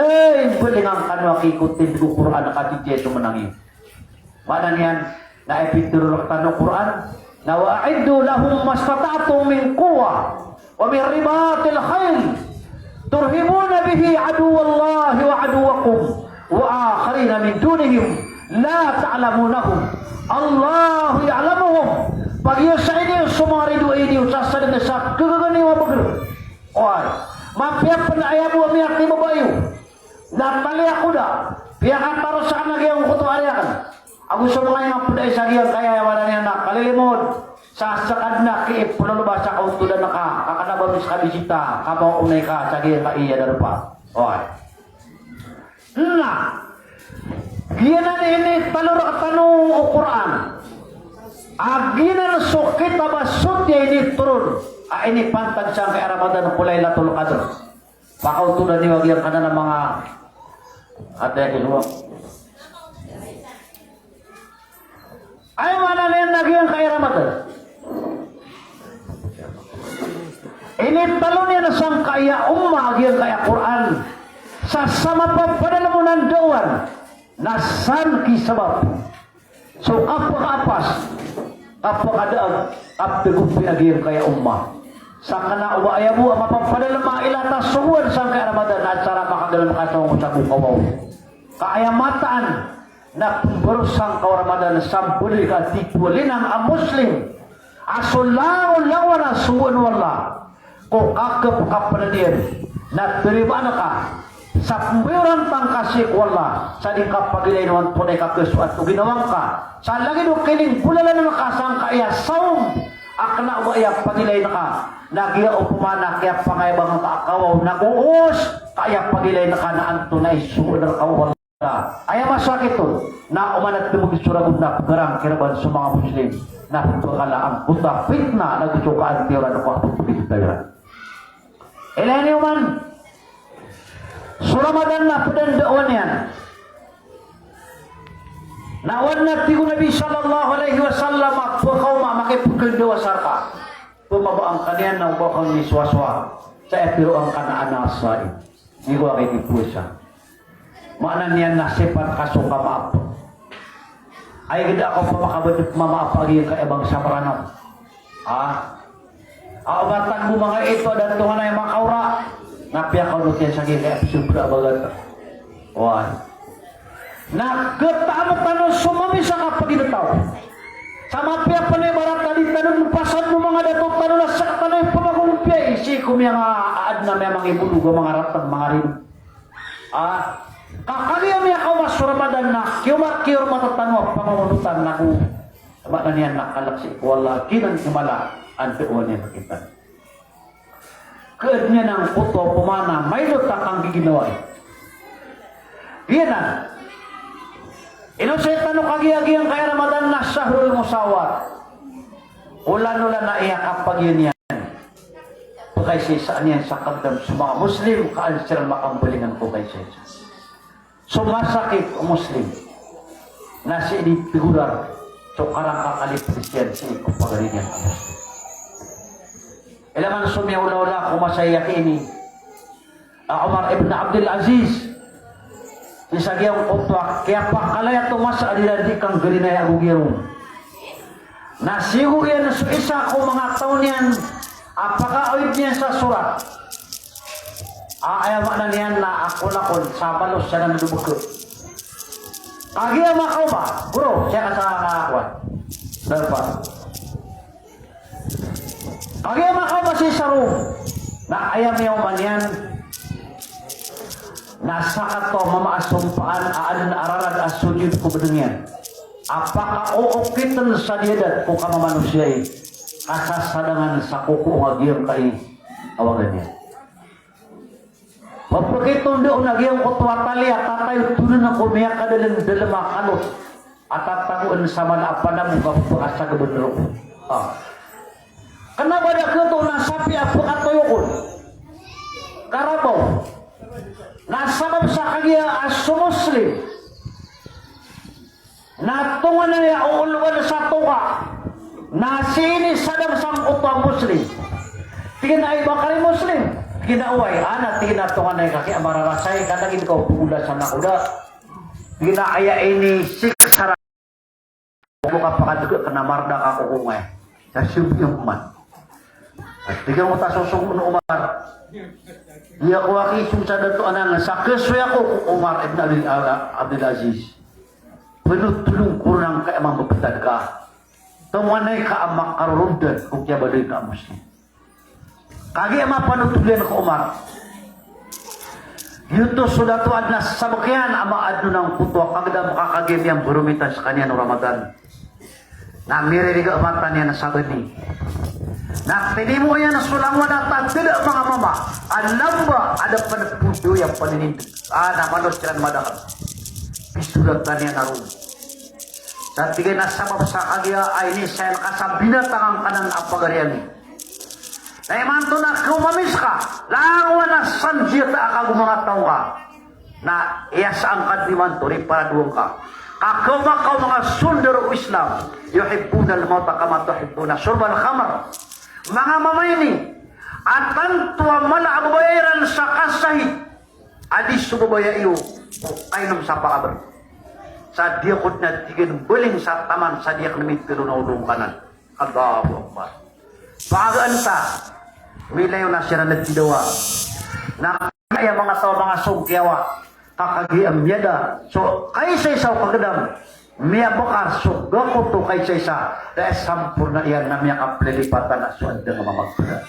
bulingang kanwa kikutin ko Quran na katidya sumanangin. Mana niyan na ipinturulok tanong Quran na wa'iddu lahum mastata'tum min quwa wa min ribatil khayl turhibuna bihi aduwallahi wa aduwakum wa akharina min dunihim la ta'lamunahum Allahu ya'lamuhum. Pagi sa ini sumari dua ini usasa dengan sak kegagani wa beger. Oi, mampir penaya bu miak di babayu. Dan balik aku dah. Pihak antara sa lagi yang kutu ariakan. Aku semua yang pedai sagian kaya wadani anak kali limut. Sa sakadna ki pulau bahasa kau tu dan naka akan abang kabisita kabau uneka sagian ka iya darupa. Oi. Nah, gianan ini talur tanung Al-Quran. Aginan sukit abasutnya ini turun. Ini pantag sampai Ramadan Lailatul Qadar. Pakau tu dan diwagian kana ng mga ada ilmu. Ay mana niyan nagyan kay Ramadan. Ini talon niya na sang kaya agian kaya Quran. Sa sama padalamunan dawan nasan kisabab. So apa-apas apa-adaag aptegupi agian kaya sa kana uwayabu mapapadalama ilata suwan sang kaya Ramadan at cara makagalan makasawang sa bukawaw. Kaayamataan na pembersang kau Ramadan sampuli ka titulinan ang Muslim asulao lawan asuwan wala ko kakap kapanadian na terima ka sa pemberan tangkasik wala sa dikapagilay naman tunay ka kesuat o ginawang ka sa lagi do kiling bulalan na makasang kaya saum akna waya pagilay na ka nagiya o pumana kaya pangayabang ka akawaw naguos kaya pagilay na ka na ang tunay suwan na kawaw. Ayah masakit tu na umanat tumugi suragod na garang kiraban sa mga Muslim na pagkala ang buta fitna na gusukaan tiyoran ako ang pagkitayoran. Ilan yung man suramadan na pedandaan yan nawan na tigo Nabi sallallahu alaihi wasallam pakaw makipagkandawa sarka pumaba ang kanyan ng bakang ni swaswa sa epiro ang kanaan na asain hindi ko ang ikipusa. Mana niya nasipat kasuka maap. Ay ganda ako pamakabot mamaap agi ka ibang samarano. Aabatan mo mga ito dan Tuhan ay makaura. Napya ka nutyan sa gila episode abagat. Wan. Nagkataamatan ng sumami sa kapaginataw. Sa mapya pa na ibarat tali tanong pasad mo mga datot tanong na sa tanong pamagulupya. Isi ko mga aad na may mga ibulog mga ratan mga rin. Kakaliam ya kawas Ramadan na kiumat-kiur matatanwa pamamunutan na ko sabak na niyan nakalaksi wala kinang kumala ang tuon niya makita kead niya ng puto pumana may lutak ang giginawa giyanan inosay tanong kagiyagiyan kay Ramadan na sahrul musawat ulan-ulan na iyak kapag yun yan pagkay sisaan yan sa kagdam sa mga Muslim kaansir makambulingan ko kay sisa. Sumasakit o Muslim na si ini figurar so karang kakalip Christian si pagpagalingan ang Muslim. Ilangan sumiyaw-law kumasayak ini Umar ibn Abdul Aziz isagyang kutwa kaya pakalaya tumasa adilan di kang galinaya agugirong nasigo yan sa isa ko mga taon yan apaka-awid niya sa surat ayaw na niyan na ako lakon sa balos siya na nadubukot. Agiya makaw ba? Bro, siya ka sa nakakuan. Darpa. Agiya makaw ba si Sarum? Na ayaw niya man yan. Nasa ato mamaasumpaan aadan ararad asujud ko ba yan? Apaka uukitan sa diyadat kung kamamanusya kasasadangan sa kuko agiyang kay awagan niya. Pagpagkitong doon nagyang kutwa tali at tatayo tunan ng kumiyak ka dalang makanot at tatakuan sa manaapan na mong kapagpaka sa gabunro. Kenapa dia keto nasapi apa katoyokon? Karabaw. Nasabab sa kanya aso Muslim. Natungan na niya uuluan sa tuka. Nasini sadam sang utang Muslim. Tingin na iba kari Muslim. Ginaway, anak tinatungan na kaki amararasay katagin ko pula sa nakuda. Ginakaya ini siksara. Buka pakadugak kena marda ka kukungay. Sa siyuman. At bigyan mo ta susong mo Umar. Dia ko akisong sa dato anan sa keswe ako kung Umar ibn Abdul Aziz. Penutulong kurang ka emang mapetad ka. Tumanay ka amak karurundan kung kaya baday ka muslim. Kagi emang panutulian ko Umar. Yuto sudah tuan na sabakyan ama adno ng putwa kagda makakagim yang berumitan sa kanya no Ramadan. Na miririga amatan niya na sabadi. Na pwede mo yan na sulangan at tidak mga mama. Alam ba, ada panapudo yang paninindig. Namanos siya madakal. Bisulat na niya na rin. Sa tigay na sabab sa kagya ay ni Sel kasabina tangang kanan ang pagariyan ni. Na imanto na kumamis ka. Langawa na sanjit na mga tao ka. Na iyasaan ka di manto rin para duwang ka. Kakawakaw mga sundar o Islam. Yuhibbuna al-mauta kama tuhibbuna surbal khamar. Mga mamayni, at tantua mala abayaran sa kasahid, adis subabaya iyo, kainom sa pakabar. Sa diyakot na tigin buling sa taman, sa diyak na mitiro na ulong kanan. Allahu Akbar. Paagaan ta, wilayo na siya na nagtidawa. Na kaya mga tao, mga sungkyawa, kakagiam yada. So, kaysa isaw kagdam, miya bakar so gako to kay isa dahil sampurna iyan na miya kaplilipatan na suad ng mamagpula.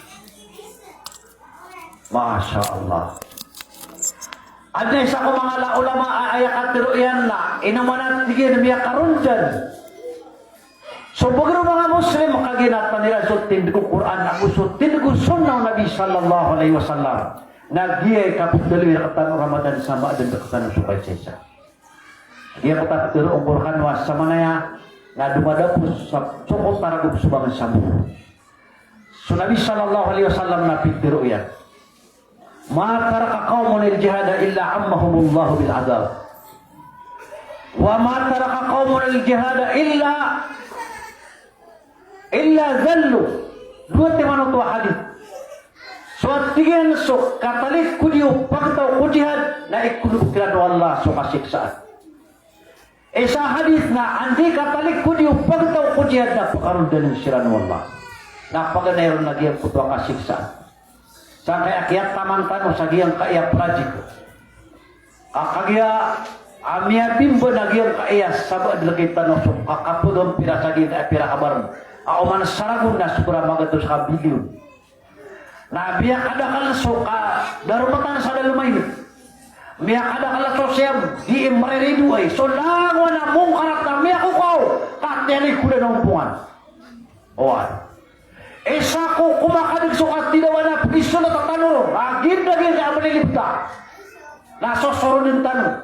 Masya Allah. At isa ko mga laulama aayakat pero iyan na inamanat tigil miya karon dyan. So bagro mga Muslim makaginatan nila so tindigo Quran ako so tindigo sunnah Nabi sallallahu alaihi wasallam nagiyay kapagdali na katang Ramadan sama din katang supay sa isa. Dia kata terus umurkan was sama naya na dumadapos sa cukup taragog subangan samu. So Nabi sallallahu alaihi wasallam napitiru yan. Ma taraka qaumun al-jihad illa ammahumullahu bil adab. Wa ma taraka qaumun al-jihad illa zallu. Dua teman itu hadis. So tigan so katalis kudiu pagtaw kujihad na ikulu kiran Allah so kasiksaan. Isa hadis na andi katalik ko di pagtaw ko jihad na pakaroon din ng siran Allah. Napaganayon na giyang putwa kasiksa. Sa kaya kiyat taman tanong sa giyang kaya project. Kakagya amya bimbo na giyang kaya sabad lagi tanong so kakapudong pira sa giyang pira kabaran. Auman saragun na sukura magato sa kabilyon. Na biya kadakal so ka darumatan sa dalumay. Miya kada kala sosial di mereridu ay so lango na mong karakter miya ko kau tateli kuda nompungan oan esa ko kumakadig sukat tidak wana piso na tatanuro agin daging ka malilipta na sosorunin tanong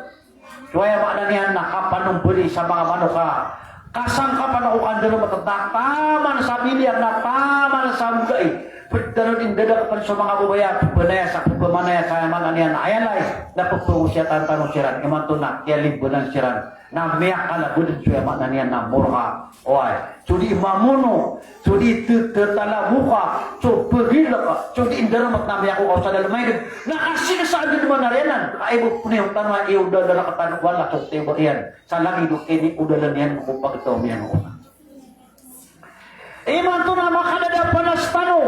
suaya maknanihan na kapanong beli sa mga manuka kasang kapan ako kandalo matatak taman sa biliang na taman sa mugay pagdaroon din dadapan sa mga bubaya panaya sa pagpamanaya sa mananian ayalay na pagpungusya tantanong siran imanto na kaya libunan siran na miyak kalabudin suya mananian na murha oay sudi mamuno sudi tetala muka so pagila ka sudi indaramat na miyak ko sa dalamay nakasih sa adin manarenan kaibo puniyong tanwa iuda dala katanong wala so tebo yan sa lagi dukini udalan yan kupag ito miyan ko imanto na makadadapan na stano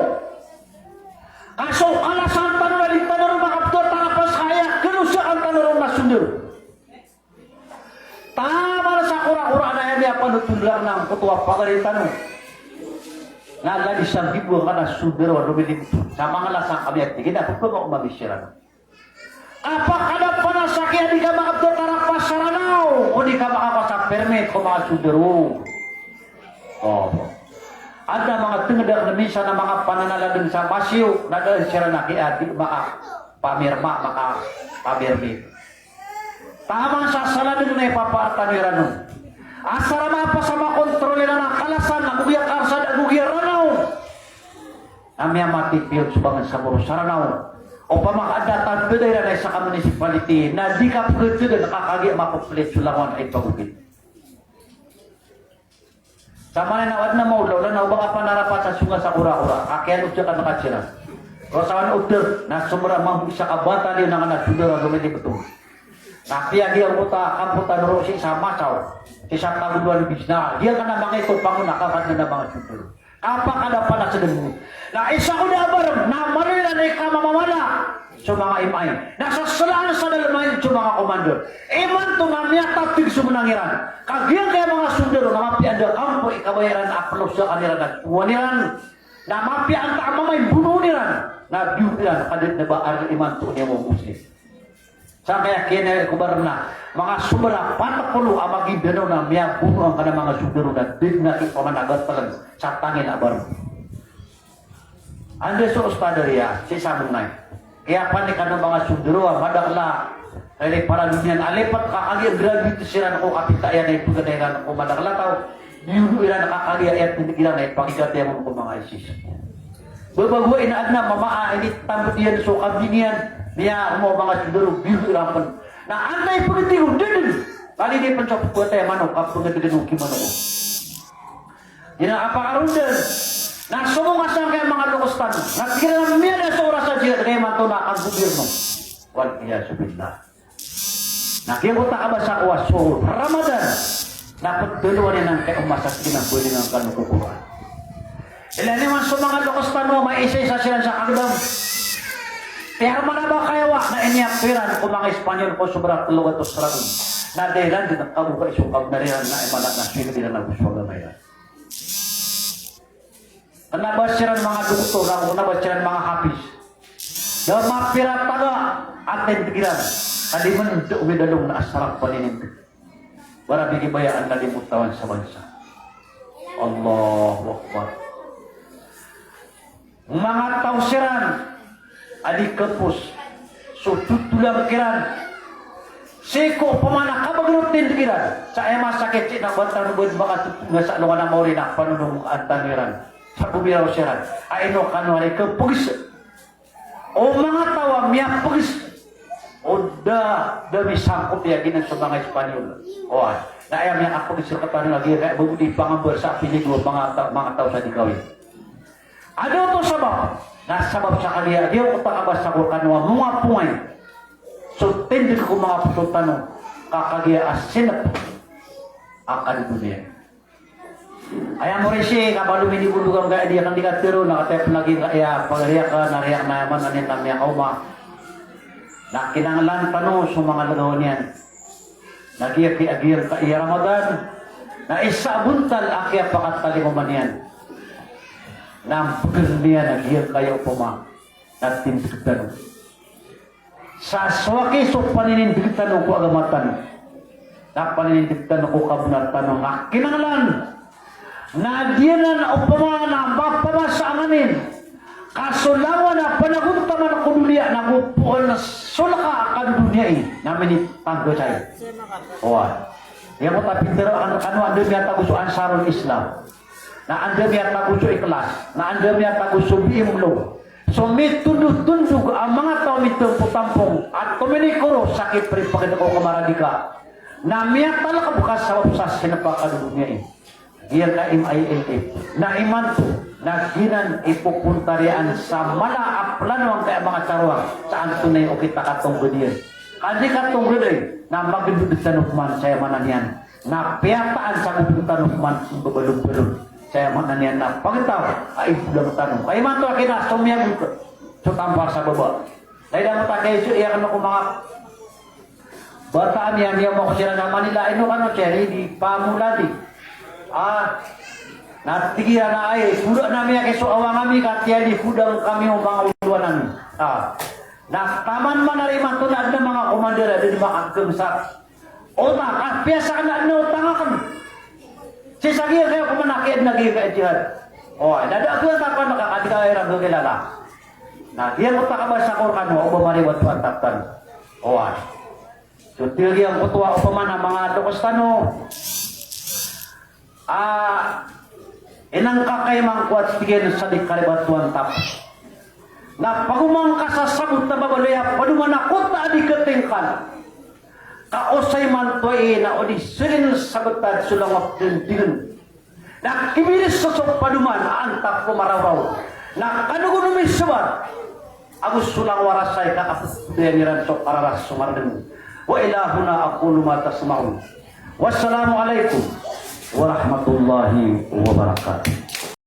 kaso alasan tanong na din tanong makapto tarapas kaya kerusa ang tanong na sundur tama na sa kura-kura na yan niya panutulak ng kutuwa pagalitan na lagi siyang gibuang ka na sundur o lumilip sa mga lasang kami at tigin na kung ba umabisyaran apakada pa na sa kaya di ka makapto tarapas saranaw o di ka makakasa permit kung mga sundur ada mga tingadak na minsan na mga pananaladang sa masyo na dahil siya na kaya di maka pamirma maka pamirmi tama sa saladang na ipapaatan ni Ranong asara mapa sa makontrolin na kalasan na gugiyak arsad at gugiyak Ranong namya matipiyot subangan sa muro sa Ranong o pamakadatan peday na sa municipality na di ka pagkutid na nakakagi mapaplit sulangan ay pagugit sama na nawad na maulaw na baka panarapat sa sunga sa kura-kura kakyan usya ka nakatsira rosawan uter na sumura mambu sa kabata din na nasudara gumiti betul tapi dia kota kamputan rosi sama saw isang taguduan bisna dia kana mga ito panguna kakan na mga sudur Apa kada panak sedemu. Nah isa ko na abar na marilan ay kamamamala sa mga imay. Nasa salaan sa dalamayin sa mga komando. Iman to nga miya tapig sumunangiran. Kagyang kaya mga sundero na mapianda kampo ikabayaran aplos sa kanila na tuwaniran. Na mapianda ang mamay bununiran. Na biyudiran kadit na ba ar iman to niya mo muslim. Sa kaya kaya kubar na mga sumera patakulo ang magibino na miya puno ang kanang mga sundero na dig na ipamanagat talang sa tangin abar. Ande sa ospadaria, si Samunay. Kaya panik ka ng mga sundero, madakla, ay para dunyan, alipat kakagi, gravity sila ko kapitayan ay pagkanayan ko madakla tao, yun ilan nakakagi at hindi ilan ay pagkikatayan mo mga isis. Babago inaad na mamaa, ini tambot yan, so kabinian, niya mo mga sundero, yun ilan pa. Na anay pagkatiyo, din, kali di pan sa pagkataya manok, kapag nagdaganong kimano ko. Yan ang apakaroon din. Na sumungasan kayo mga lukostan. Nagkira miya na sa oras sa jihad kayo man ito na ang gobyerno. Wal iya subinlah. Nakikita ka ba sa kuwaso? Ramadan. Napagduluan niya ng kayo masaskin ang pwede ng kanukukuhan. Ilan naman sa mga lukostan mo, may isa-isa sila sa kagdam. Pero manaba kayawa na iniyakpiran kung mga Espanyol ko sobra tulungan to sa ragon. Na dahilan din ang kabuka isukab na rin na imala na sino din ang naguswaga na yan. Nabasiran mga doktor, nabasiran mga hapis. Daw mapirat taga atin tigilan. Kadi man umidalong na asarap paninig. Para bigibayaan na limutawan sa bansa. Allahu Akbar. Mga tausiran, adik kapus, so tutulang kiran. Siko pamana kabagrut din tigilan. Sa ema sakit na batang buwan baka tutunga sa lungan na mauri na panunong antangiran. Sa bumiraw siya, ay no kanuari ka pugis. O mga tawa, miyak pugis. O dami sangkop yakin sa mga Espanyol. O na ayaw miyak ang pugis sa kapanan lagi, kaya bubudi pangambur sa piligro mga tao sa dikawin. Ano to sabab? Nasabab sa kaniya, di ako takabas sa kanwa, mga pungay. So, tindig ko mga pusultan kakagiya asinap akan dunia. Ayam mo rin siya, kabalo minibulugang kaya di akan dikatiro, nakatep lagi kaya pagariyak ka, nariyak na yaman, nanin na miyak kauma. Nakinanglan pa no sa mga lagawan yan. Nagiyak-agir ka iya Ramadan, na isa buntal akya pakatali mo man yan. Nampagir niya, nagiyak kayo puma, natindigtan. Sa swaki so paninindigtan ko agamatan, na paninindigtan ko kabunatan ng nakinanglan. Nagyanan o pamana mapamasa amin. Kasulawan na panagunta man ako dunia nagupuan na sulaka akan dunia namin itanggo sa'yo. Owa. Yan mo tapintero ang ando miya taguso ansarul Islam. Na ando miya taguso ikhlas. Na ando miya taguso biimlo. So mitundug-tundug ang mga tao mitumputampong at kuminikuro sakit pripagin ko kamaradika. Na miya talaka bukas sa wapsas sinapakadunia Diyan na MILF, na iman to, na ginan ipupuntarian sa malaaplan ang kaya mga tarwang saan tunay o kita katunggo diyan. Kasi katunggo diyan, na magdudutan ukman saya manan yan, na piyataan sa magdudutan ukman babalong-balong saya manan yan, na pagkitaw ay bulang tanong. Kaya man to akina, sumiyag ito, sutampar sa baba. Dahil na mo takay, iyakan ako mga bataan yan, yung mo ko sila na Manila, ino ka no, Cherry, di pamula di. Natigira na ay kuda namin kay so awang kami katya di kudang kami o mga uluanan. Na taman man na rin matunad ng mga komandera di ba agkamsak. O ta piasa na no tangakan. Si sagir kayo kumanakid nagi ka jihad. O dada ko ta pa nakakadiga ra gilala. Na diyan mo ta ka ba sa Quran o bumariwat patatan. O so tiri ang kutuwa o pamana mga dokostano. Inang kakaymang kuat tigil sa di karibatuan tapos. Na pagumang kasasagot na babalaya, padumanakot na adikatingkan. Kaosay man to'y na o di silin sagotad sulangap din. Na kibilis sa paduman, antak kumarawaw. Na kanugunumin sabat, agus sulang warasay kakapusudeniran so pararas sumarden. Wa ilahuna aku lumatas maun. Wassalamualaikum warahmatullahi wabarakatuh.